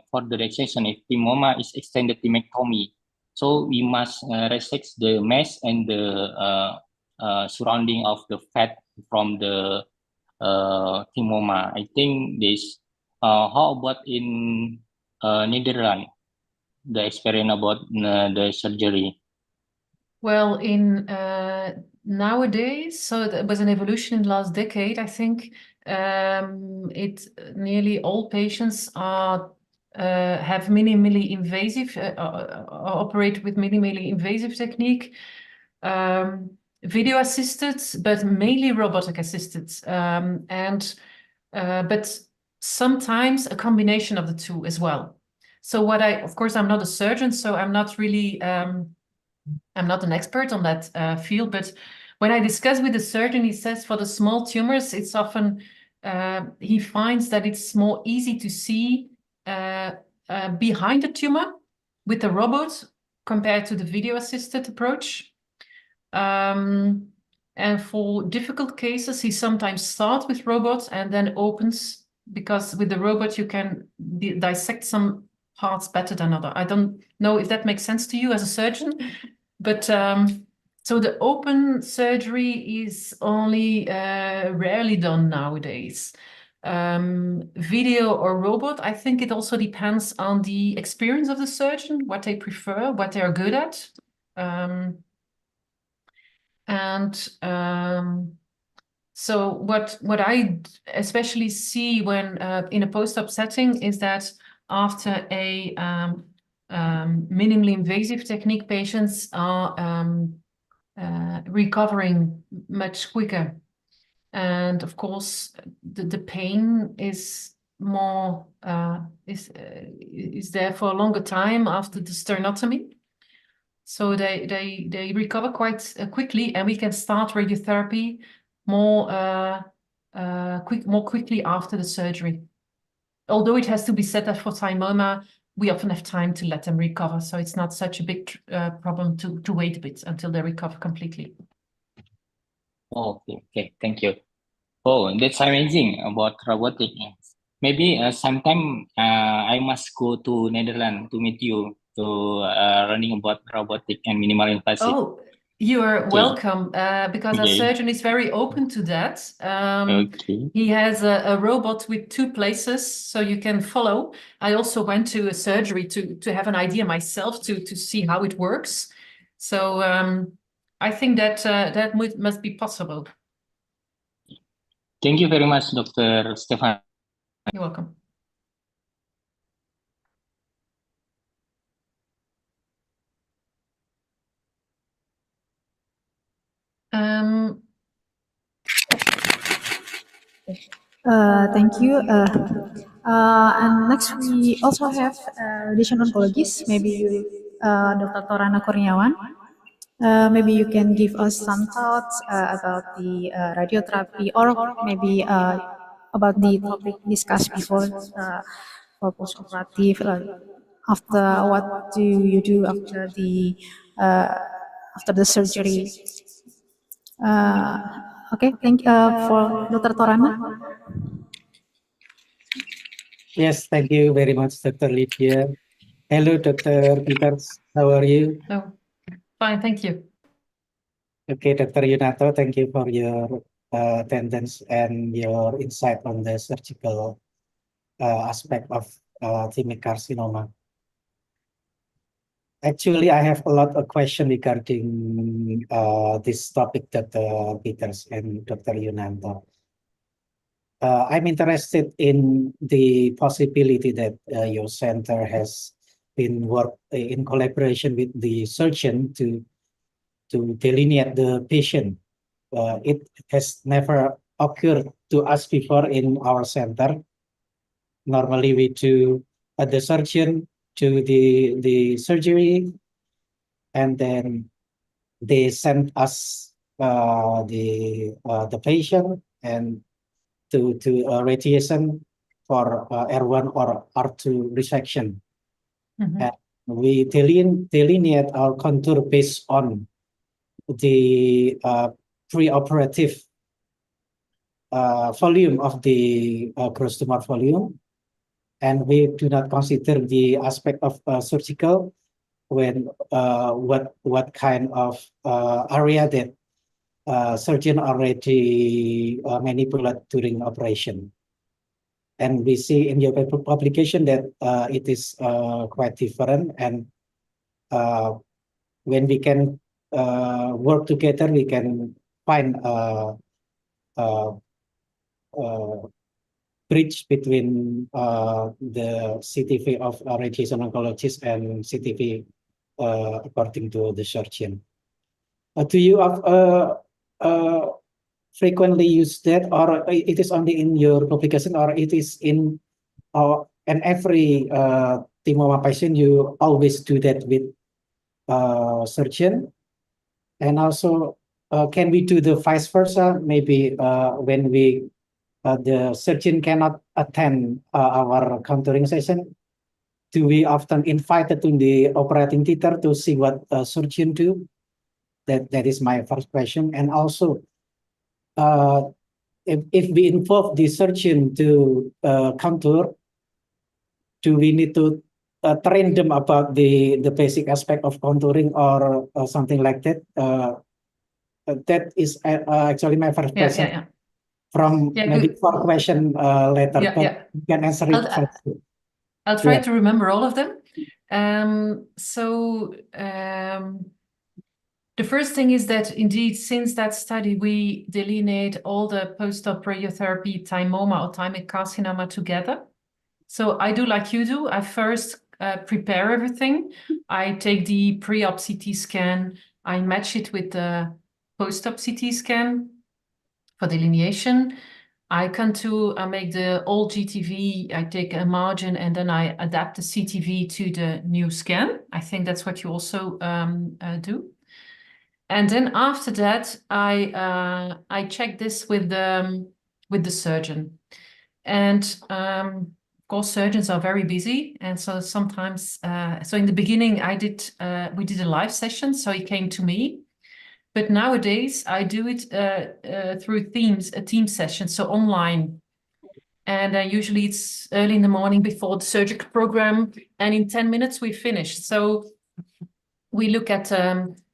for the resection of thymoma is extended thymectomy. So we must resect the mesh and the surrounding of the fat from the thymoma. I think this. How about in Netherlands? The experience about the surgery. Well, in nowadays, so there was an evolution in the last decade. I think nearly all patients are have minimally invasive operate with minimally invasive technique, video assisted, but mainly robotic assisted, but sometimes a combination of the two as well. So of course, I'm not a surgeon, so I'm not really. I'm not an expert on that field, but when I discuss with the surgeon, he says for the small tumors, it's often, he finds that it's more easy to see behind the tumor with the robot compared to the video-assisted approach. And for difficult cases, he sometimes starts with robots and then opens, because with the robot, you can dissect some parts better than other. I don't know if that makes sense to you as a surgeon. But so the open surgery is only rarely done nowadays. Video or robot, I think it also depends on the experience of the surgeon, what they prefer, what they are good at. So what I especially see when in a post-op setting is that after a minimally invasive technique, patients are recovering much quicker. And of course, the pain is more is there for a longer time after the sternotomy. So they recover quite quickly, and we can start radiotherapy more quickly after the surgery. Although it has to be set up for thymoma, we often have time to let them recover, so it's not such a big problem to wait a bit until they recover completely. Okay, thank you. Oh, that's amazing about robotic. Maybe sometime I must go to Netherlands to meet you to learning about robotic and minimal invasive. Oh, you are Okay. welcome, because our Okay. surgeon is very open to that. Okay. He has a robot with 2 places, so you can follow. I also went to a surgery to have an idea myself to see how it works. So I think that that must be possible. Thank you very much, Dr. Stefan. You're welcome. Thank you. And next we also have radiation oncologist, maybe Dr. Torana Kurniawan. Maybe you can give us some thoughts about the radiotherapy, or maybe about the topic discussed before for postoperative. After, what do you do after the surgery? Okay, thank you for Dr. Torana. Yes, thank you very much, Dr. Lydia. Hello, Dr. Peters. How are you? Oh, fine, thank you. Okay, Dr. Yunato, thank you for your attendance and your insight on the surgical aspect of thymic carcinoma. Actually, I have a lot of questions regarding this topic, Dr. Peters and Dr. Yunato. I'm interested in the possibility that your center has been work in collaboration with the surgeon to delineate the patient. It has never occurred to us before in our center. Normally, we do the surgeon to the surgery, and then they send us the patient and to radiation for R1 or R2 resection. And we delineate our contour based on the preoperative volume of the gross tumor volume, and we do not consider the aspect of surgical when what kind of area that surgeon already manipulate during operation. And we see in your publication that it is quite different, and when we can work together, we can find a bridge between the CTV of a radiation oncologist and CTV according to the surgeon. Do you frequently use that, or it is only in your publication, or it is in and every thymoma patient you always do that with surgeon? And also, can we do the vice versa? Maybe when we the surgeon cannot attend our contouring session, do we often invite to the operating theater to see what surgeon do? That is my first question. And also, if we involve the surgeon to contour, do we need to train them about the basic aspect of contouring or something like that? That is actually my first question. From maybe good. 4 question later, but you can answer it first. I'll try to remember all of them. The first thing is that indeed, since that study, we delineate all the post-op radiotherapy thymoma or thymic carcinoma together. So I do like you do. I first prepare everything. I take the pre-op CT scan. I match it with the post-op CT scan for delineation. I make the old GTV, I take a margin, and then I adapt the CTV to the new scan. I think that's what you also do. And then after that, I check this with the surgeon. And of course, surgeons are very busy, and so sometimes, so in the beginning, we did a live session, so he came to me. But nowadays, I do it through a team session, so online. And usually it's early in the morning before the surgical program, and in 10 minutes we finish. So we look at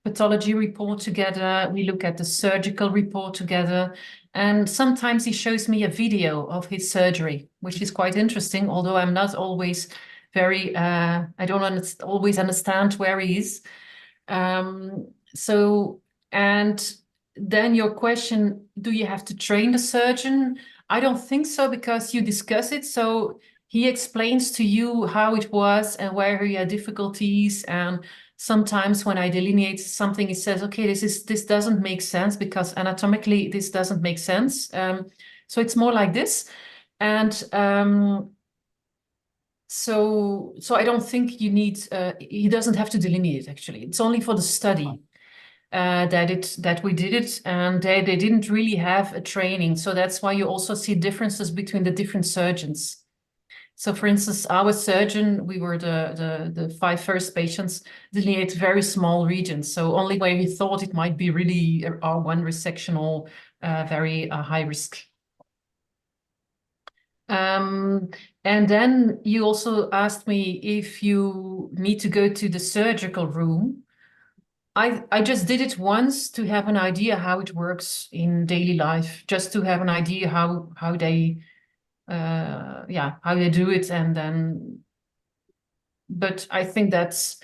pathology report together, we look at the surgical report together, and sometimes he shows me a video of his surgery, which is quite interesting, although I'm not always I don't always understand where he is. And then your question, do you have to train the surgeon? I don't think so, because you discuss it. So he explains to you how it was and where he had difficulties. And sometimes when I delineate something, he says, okay, this doesn't make sense because anatomically this doesn't make sense. So it's more like this. And so I don't think he doesn't have to delineate, actually. It's only for the study that we did it, and they didn't really have a training. So that's why you also see differences between the different surgeons. So for instance, our surgeon, we were the 5 first patients, delineate very small regions. So only where he thought it might be really R1 resection or very high risk. And then you also asked me if you need to go to the surgical room. I just did it once to have an idea how it works in daily life, just to have an idea how they do it. And then, but I think that's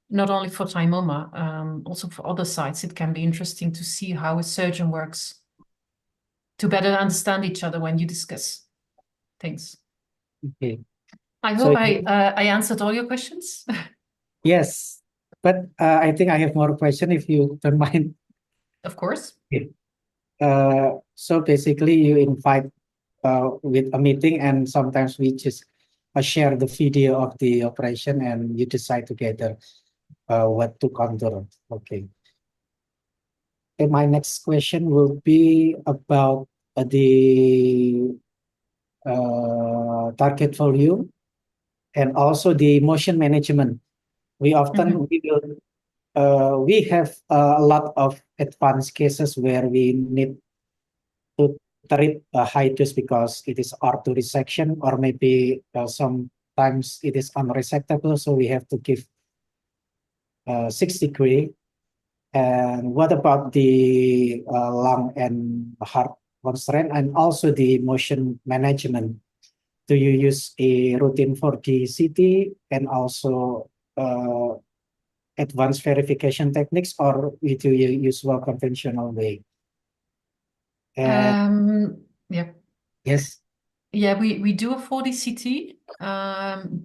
not only for thymoma, also for other sites, it can be interesting to see how a surgeon works, to better understand each other when you discuss things. Okay. I So hope I answered all your questions. yes, but I think I have more question if you don't mind. Of course. So basically you invite with a meeting, and sometimes we just share the video of the operation and you decide together what to contour. Okay. And my next question will be about the target volume and also the motion management. We often we have a lot of advanced cases where we need to treat a high dose because it is ortho resection, or maybe sometimes it is unresectable, so we have to give 6 degree. And what about the lung and heart constraint, and also the motion management? Do you use a routine for the CT and also advanced verification techniques, or do you use more conventional way? Yeah. Yes. Yeah, we do a 4D CT,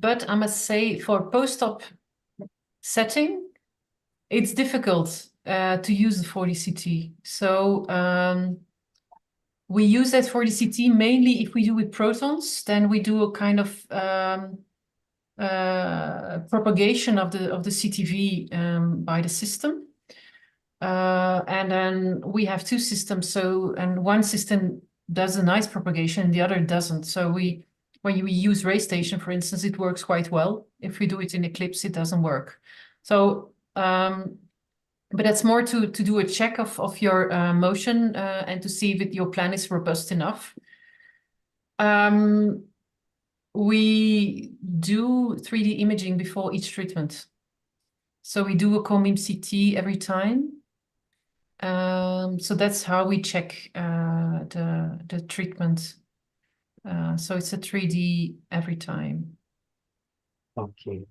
but I must say for post-op setting, it's difficult to use the 4D CT. So we use that 4D CT mainly if we do with protons, then we do a kind of propagation of the CTV by the system. And then we have 2 systems, and one system does a nice propagation and the other doesn't. So when we use ray station, for instance, it works quite well. If we do it in Eclipse, it doesn't work. So, but that's more to do a check of your motion and to see if your plan is robust enough. We do 3D imaging before each treatment. So we do a cone-beam CT every time. So that's how we check the treatment. So it's a 3D every time. Okay.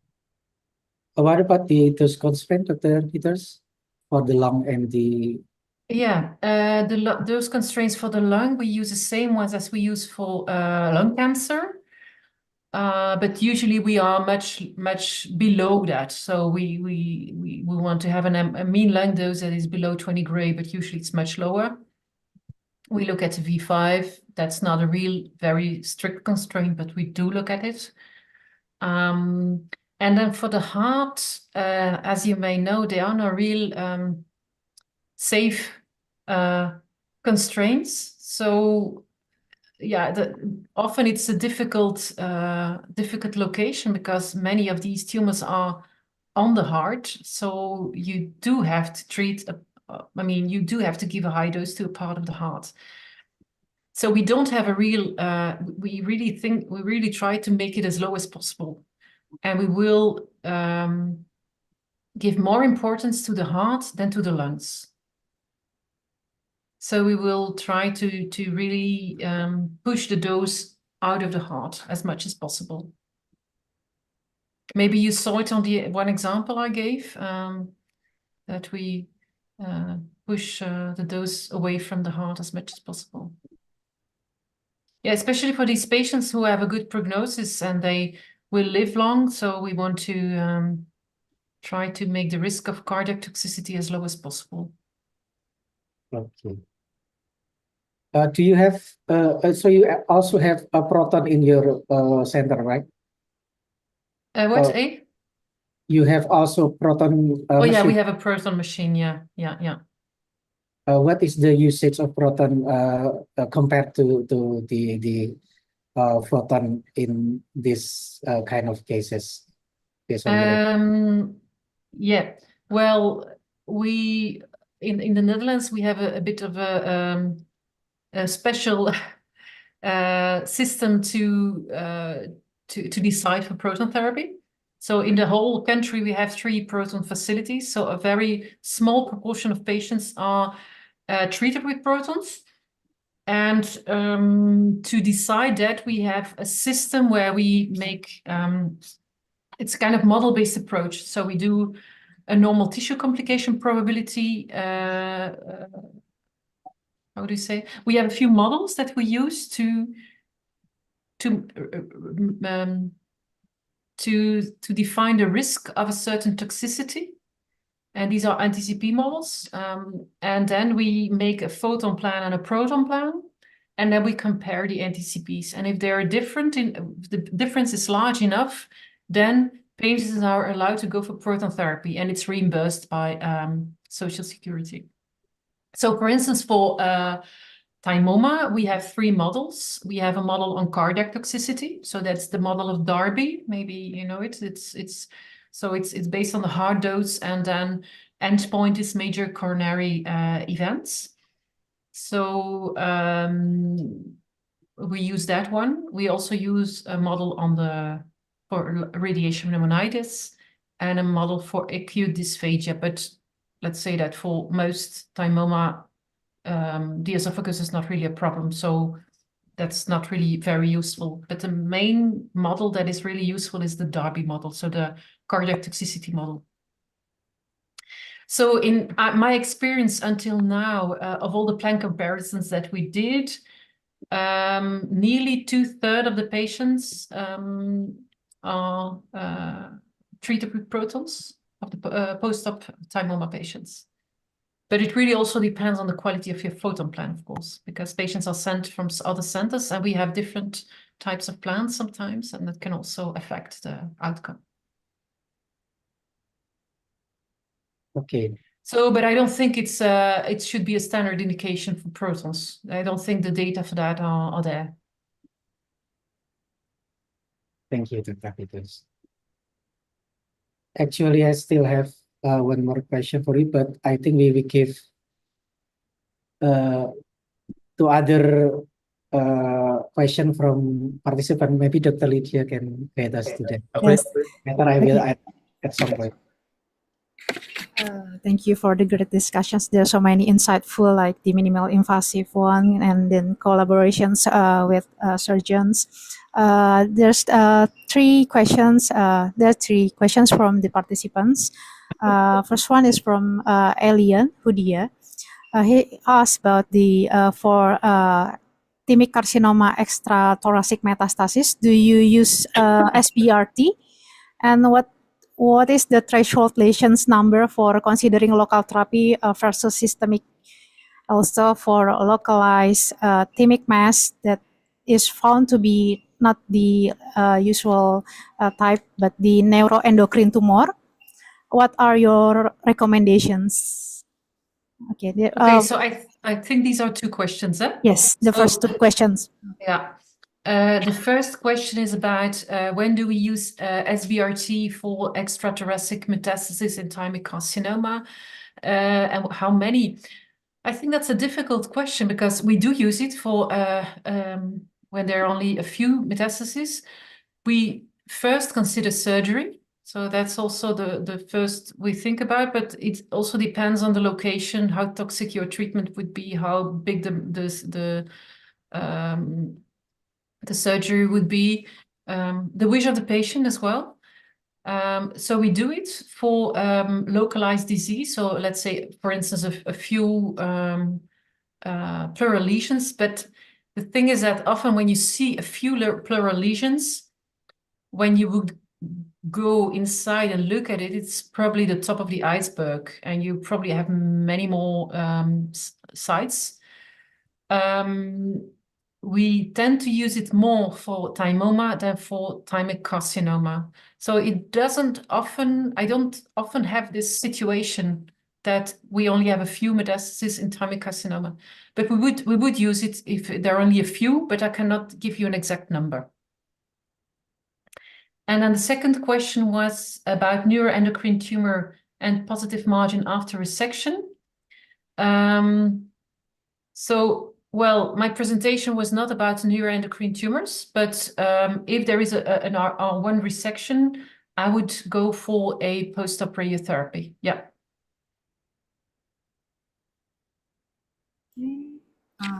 What about those constraints, Dr. Peters, for the lung and the... Yeah, those constraints for the lung, we use the same ones as we use for lung cancer. But usually we are much below that. So we want to have a mean lung dose that is below 20 gray, but usually it's much lower. We look at V5. That's not a real very strict constraint, but we do look at it. And then for the heart, as you may know, there are no real safe constraints. So yeah, often it's a difficult location because many of these tumors are on the heart. So you do have to treat, you do have to give a high dose to a part of the heart. So we don't have a real, we really try to make it as low as possible. And we will give more importance to the heart than to the lungs. So we will try to really push the dose out of the heart as much as possible. Maybe you saw it on the one example I gave, that we push the dose away from the heart as much as possible. Yeah, especially for these patients who have a good prognosis and they will live long. So we want to try to make the risk of cardiac toxicity as low as possible. Okay. Do you have, so you also have a proton in your center, right? What, eh? You have also proton Oh yeah, machine. we have a proton machine, yeah. What is the usage of proton compared to the photon in this kind of cases? Yeah, well, we in the Netherlands we have a bit of a special system to decide for proton therapy. So in the whole country we have 3 proton facilities. So a very small proportion of patients are treated with protons. And to decide that, we have a system where we make it's a kind of model-based approach. So we do a normal tissue complication probability. How do you say? We have a few models that we use to define the risk of a certain toxicity. And these are NTCP models. And then we make a photon plan and a proton plan. And then we compare the NTCPs. And if they are different, if the difference is large enough, then patients are allowed to go for proton therapy, and it's reimbursed by Social Security. So for instance, for thymoma, we have 3 models. We have a model on cardiac toxicity. So that's the model of Darby. Maybe you know it. It's based on the heart dose, and then endpoint is major coronary events. So we use that one. We also use a model for radiation pneumonitis and a model for acute dysphagia. But let's say that for most thymoma, the esophagus is not really a problem. So that's not really very useful. But the main model that is really useful is the Darby model, so the cardiac toxicity model. So in my experience until now, of all the plan comparisons that we did, nearly 2/3 of the patients are treated with protons of the post-op thymoma patients. But it really also depends on the quality of your photon plan, of course, because patients are sent from other centers and we have different types of plans sometimes, and that can also affect the outcome. Okay. So, but I don't think it should be a standard indication for protons. I don't think the data for that are there. Thank you, Dr. Peters. Actually, I still have one more question for you, but I think we will give to other question from participant. Maybe Dr. Lydia can guide us to that. Yes. Later I will add at some point. Thank you for the great discussions. There are so many insightful, like the minimal invasive one, and then collaborations with surgeons. There's 3 questions. There are 3 questions from the participants. First one is from Elian Hudia. He asked about the for Thymic carcinoma extrathoracic metastasis. Do you use SBRT? And what is the threshold lesions number for considering local therapy versus systemic Also for localized thymic mass that is found to be not the usual type, but the neuroendocrine tumor. What are your recommendations? Okay. Okay, so I think these are two questions, huh? Yes, the first two questions. Yeah. The first question is about when do we use SBRT for extrathoracic metastasis in thymic carcinoma, and how many? I think that's a difficult question because we do use it for when there are only a few metastases. We first consider surgery. So that's also the first we think about, but it also depends on the location, how toxic your treatment would be, how big the surgery would be, the wish of the patient as well. So we do it for localized disease. So let's say, for instance, a few pleural lesions. But the thing is that often when you see a few pleural lesions, when you would go inside and look at it, it's probably the top of the iceberg, and you probably have many more sites. We tend to use it more for thymoma than for thymic carcinoma. So it doesn't often, I don't often have this situation that we only have a few metastases in thymic carcinoma. But we would use it if there are only a few, but I cannot give you an exact number. And then the second question was about neuroendocrine tumor and positive margin after resection. Well, my presentation was not about neuroendocrine tumors, but if there is an R1 resection, I would go for a post-op radiotherapy. Yeah.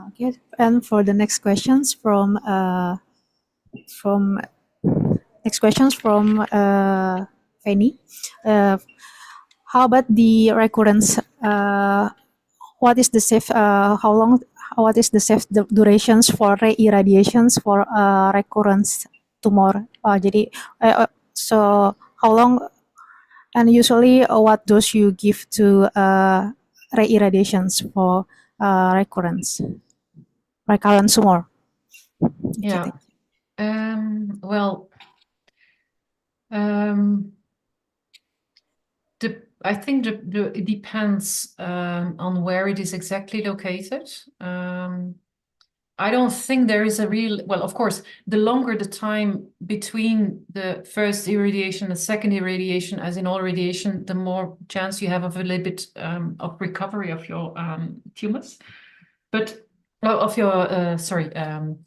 Okay. And for the next questions from Fanny. How about the recurrence? What is the safe? How long? What is the safe durations for re-irradiations for recurrence tumor? So how long? And usually, what dose you give to re-irradiations for recurrent tumor? Yeah. Well, I think it depends on where it is exactly located. I don't think there is a real, well, of course, the longer the time between the first irradiation and second irradiation, as in all radiation, the more chance you have of a little bit of recovery of your tumors, but of your,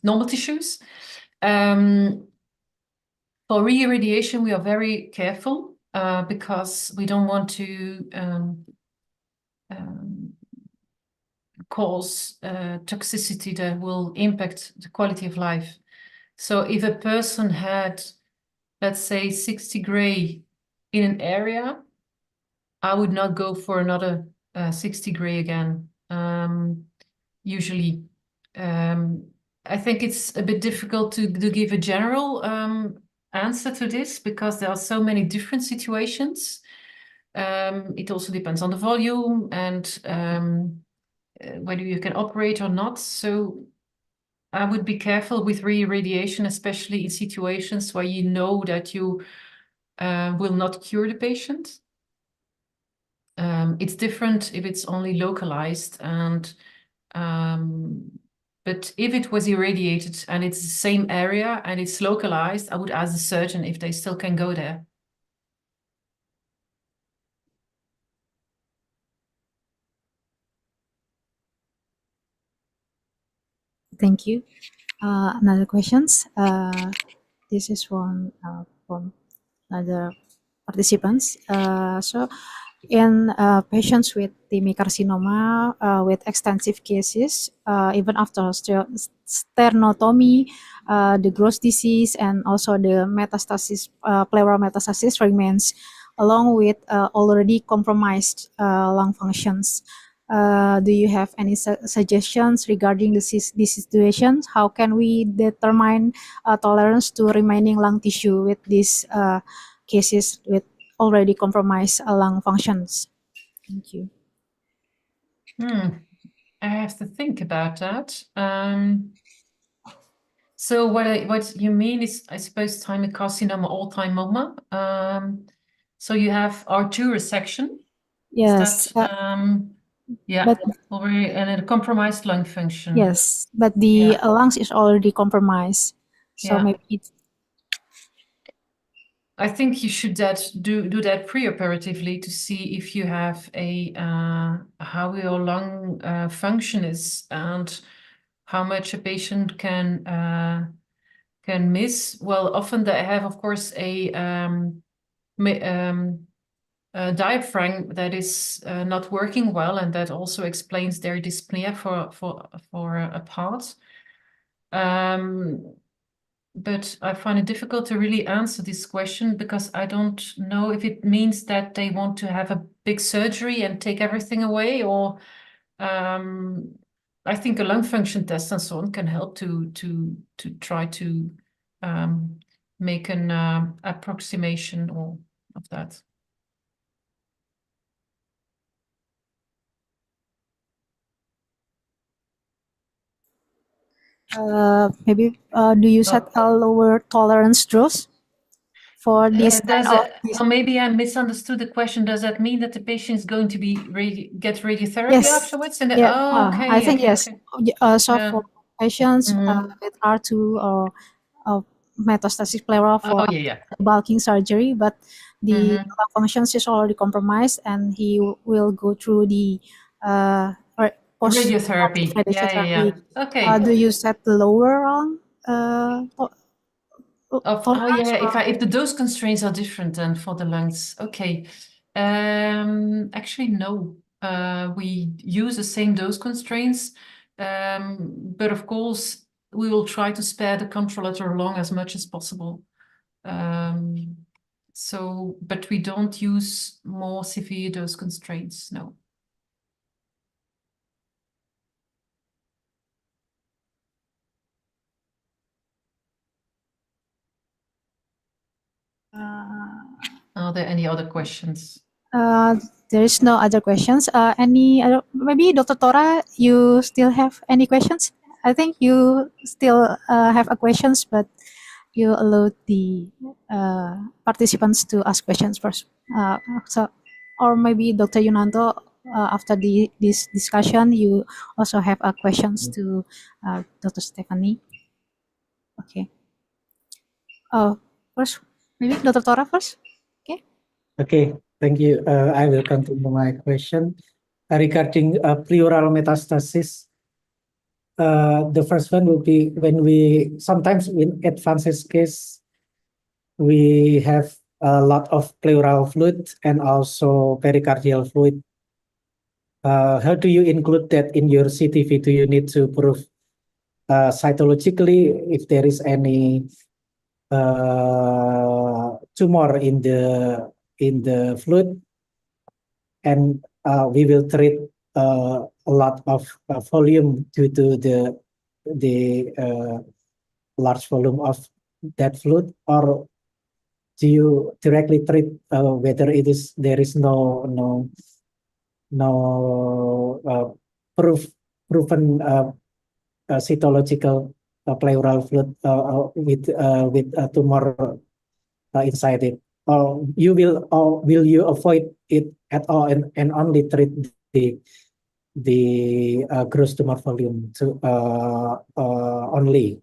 normal tissues. For re-irradiation, we are very careful because we don't want to cause toxicity that will impact the quality of life. So if a person had, let's say, 60 gray in an area, I would not go for another 60 gray again. Usually, I think it's a bit difficult to give a general answer to this because there are so many different situations. It also depends on the volume and whether you can operate or not. So I would be careful with re-irradiation, especially in situations where you know that you will not cure the patient. It's different if it's only localized, and but if it was irradiated and it's the same area and it's localized, I would ask the surgeon if they still can go there. Thank you. Another questions. This is from other participants. So, in patients with thymic carcinoma with extensive cases, even after sternotomy, the gross disease and also the metastasis, pleural metastasis remains, along with already compromised lung functions. Do you have any suggestions regarding this situation? How can we determine tolerance to remaining lung tissue with these cases with already compromised lung functions? Thank you. I have to think about that. So what you mean is, I suppose, thymic carcinoma or thymoma. So you have R2 resection. Yes, Is that, yeah, but already, and a compromised lung function. yes, but the Yeah. lungs is already compromised. So Yeah. maybe it's I think you should do that preoperatively to see if you have a how your lung function is and how much a patient can miss. Well, often they have, of course, a diaphragm that is not working well, and that also explains their dyspnea for a part. But I find it difficult to really answer this question because I don't know if it means that they want to have a big surgery and take everything away, or I think a lung function test and so on can help to try to make an approximation of that. maybe do you set a lower tolerance dose for this kind of? Maybe I misunderstood the question. Does that mean that the patient is going to be get radiotherapy Yes. afterwards? And Yeah. okay. I think yes. Okay. So Yeah. for patients Mhm. with R2 or metastatic pleura for Yeah. bulking surgery, but the Mhm. lung functions is already compromised, and he will go through the post Radiotherapy. Yeah. Okay. do you set the lower lung? Tolerance, If the dose constraints are different than for the lungs. Okay. Actually, no. We use the same dose constraints, but of course we will try to spare the contralateral lung as much as possible. But we don't use more severe dose constraints. No. Are there any other questions? There is no other questions. Any other, maybe Dr. Tora, you still have any questions? I think you still have a questions, but you allow the participants to ask questions first. Or maybe Dr. Yunanto, after this discussion, you also have questions to Dr. Stephanie. Okay. First, maybe Dr. Tora first. Okay. Okay, thank you. I will continue my question regarding pleural metastasis. The first one will be when we sometimes in advanced case we have a lot of pleural fluid and also pericardial fluid. How do you include that in your CTV? Do you need to prove cytologically if there is any tumor in the fluid, and we will treat a lot of volume due to the large volume of that fluid, or do you directly treat whether there is no proven cytological pleural fluid with a tumor inside it, or will you avoid it at all and only treat the gross tumor volume to only.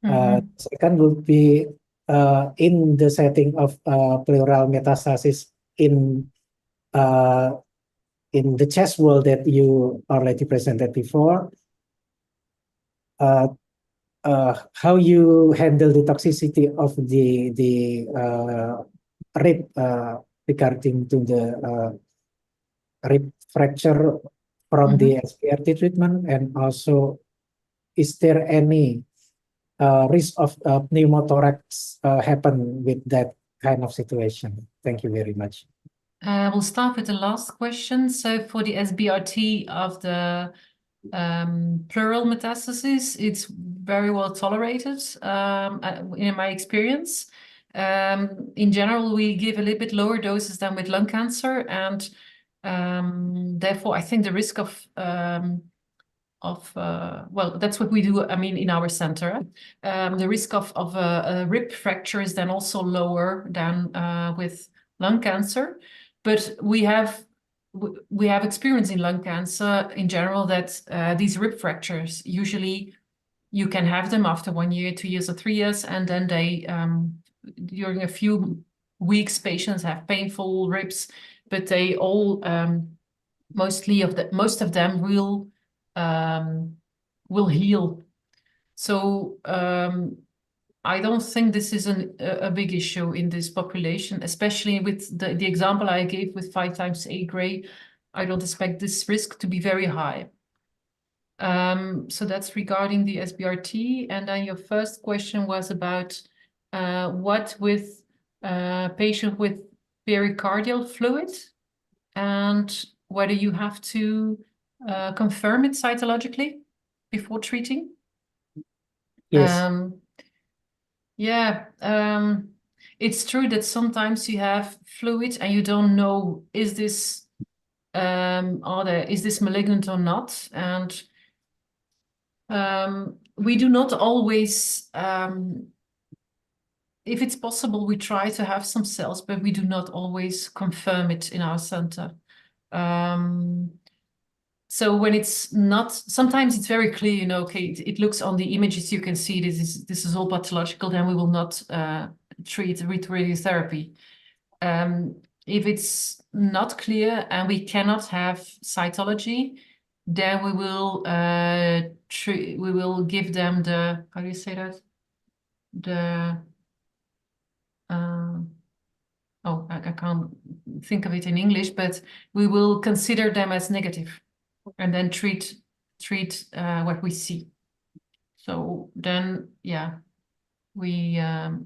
Second would be in the setting of pleural metastasis in the chest wall that you already presented before. How you handle the toxicity of the rib regarding to the rib fracture from the SPRT treatment, and also is there any risk of pneumothorax happen with that kind of situation? Thank you very much. We'll start with the last question. So for the SBRT of the pleural metastasis, it's very well tolerated in my experience. In general, we give a little bit lower doses than with lung cancer, and therefore I think the risk of well, that's what we do. I mean, in our center, the risk of a rib fracture is then also lower than with lung cancer. But we have experience in lung cancer in general that these rib fractures, usually you can have them after 1 year, 2 years, or 3 years, and then they during a few weeks patients have painful ribs, but they all most of them will heal. So I don't think this is a big issue in this population, especially with the example I gave with 5 times A gray. I don't expect this risk to be very high. So that's regarding the SBRT. And then your first question was about what with patient with pericardial fluid and whether you have to confirm it cytologically before treating. Yes. It's true that sometimes you have fluid and you don't know, is this malignant or not? And we do not always, if it's possible, we try to have some cells, but we do not always confirm it in our center. So when it's not, sometimes it's very clear, you know, okay, it looks on the images, you can see this is all pathological, then we will not treat with radiotherapy. If it's not clear and we cannot have cytology, then we will give them the, how do you say that? I can't think of it in English, but we will consider them as negative and then treat what we see. So then, yeah, we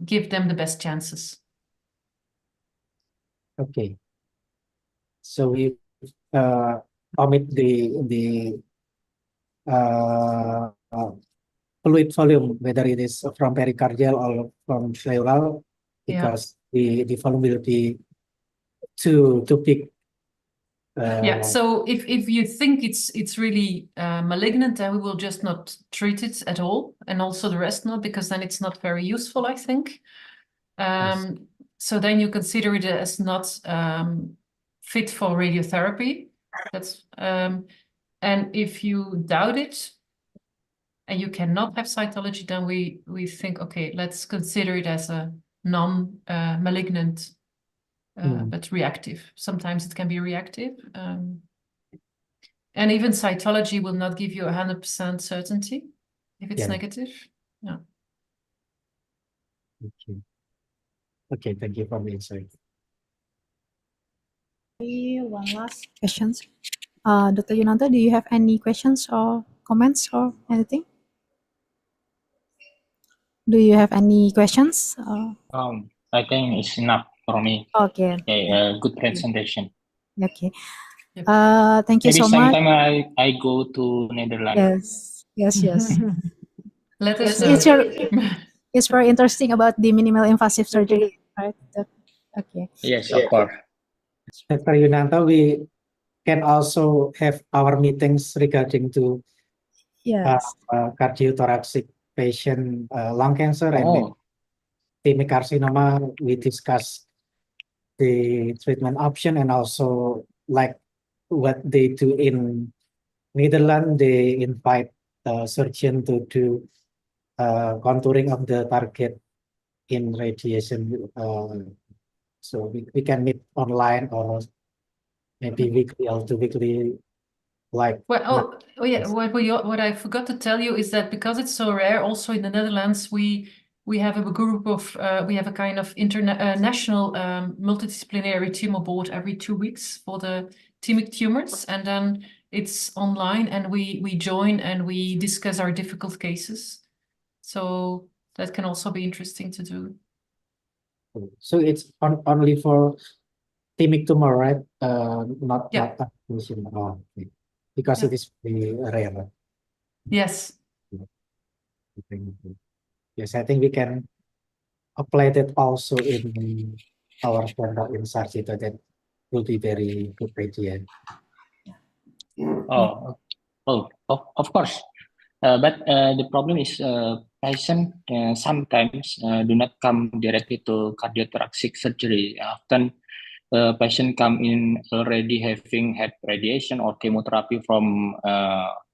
give them the best chances. Okay. So we omit the fluid volume, whether it is from pericardial or from pleural, because the volume will be too big. So if you think it's really malignant, then we will just not treat it at all, and also the rest not, because then it's not very useful, I think. Yes. So then you consider it as not fit for radiotherapy. That's and if you doubt it and you cannot have cytology, then we think, okay, let's consider it as a non-malignant. But reactive. Sometimes it can be reactive. And even cytology will not give you 100% certainty if it's negative. Yeah. Okay, thank you for the insight. One last question. Dr. Yunanto, do you have any questions or comments or anything? Do you have any questions? I think it's enough for me. Okay. Good presentation. Okay. Thank you Maybe so much. sometime I go to Netherlands. Yes. Let us know. It's very interesting about the minimal invasive surgery, right? Okay. Yes, of course. Dr. Yunanto, we can also have our meetings regarding to cardiothoracic patient lung cancer and Thymic carcinoma. We discuss the treatment option and also like what they do in Netherlands. They invite the surgeon to do contouring of the target in radiation. So we can meet online or maybe weekly or 2 weekly. Well, what I forgot to tell you is that because it's so rare, also in the Netherlands, we have a group of we have a kind of international multidisciplinary tumor board every 2 weeks for the thymic tumors, and then it's online, and we join and we discuss our difficult cases. So that can also be interesting to do. So it's only for thymic tumor, right? Not okay. Because it is very rare. Yes. Yes, I think we can apply that also in our center in Sardjito. That will be very good idea. Of course, but the problem is patient sometimes do not come directly to cardiothoracic surgery. Often, patient come in already having had radiation or chemotherapy from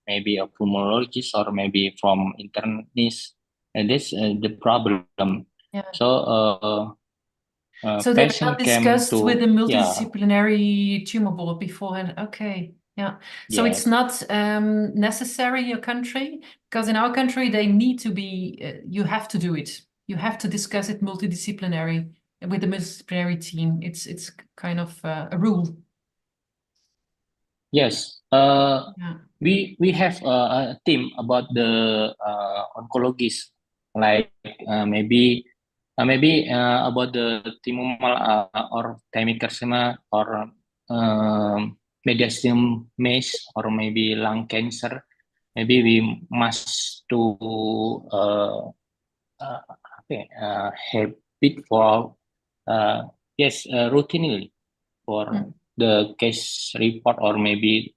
maybe a pulmonologist or maybe from internist, and this the problem. Yeah. So So they're not patient came discussed to with the multidisciplinary tumor board beforehand. Okay, yeah. So it's not necessary in your country, because in our country they need to be. You have to do it. You have to discuss it multidisciplinary with the multidisciplinary team. It's kind of a rule. Yes. Yeah. We have a team about the oncologists, like maybe about the timomal or Thymic carcinoma or mediastinum mass or maybe lung cancer. Maybe we must to have it for yes routinely for the case report or maybe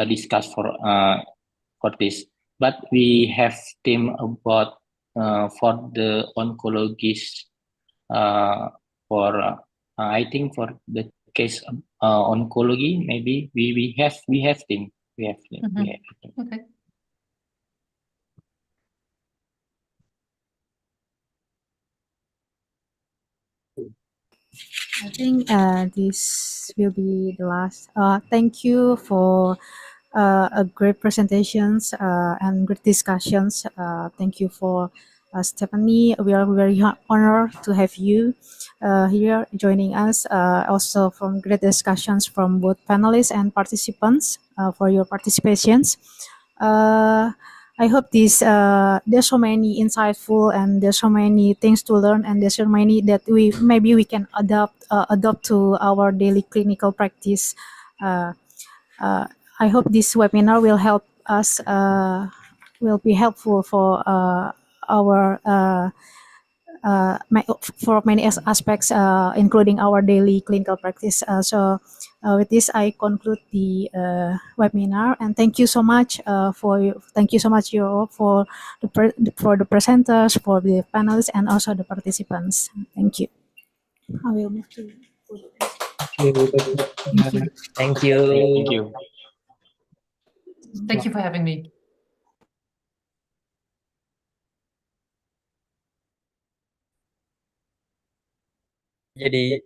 discuss for this. But we have team about for the oncologist for I think for the case oncology maybe we have team we have team. We have team. Okay. I think this will be the last. Thank you for a great presentations and great discussions. Thank you for Stephanie. We are very honored to have you here joining us. Also from great discussions from both panelists and participants for your participations. I hope this there's so many insightful and there's so many things to learn and there's so many that we can adopt to our daily clinical practice. I hope this webinar will help us will be helpful for our for many aspects, including our daily clinical practice. With this, I conclude the webinar, and thank you so much thank you so much you for the presenters, for the panelists, and also the participants. Thank you. I will move to. Thank you. Thank you. Thank you. Thank you for having me. Jadi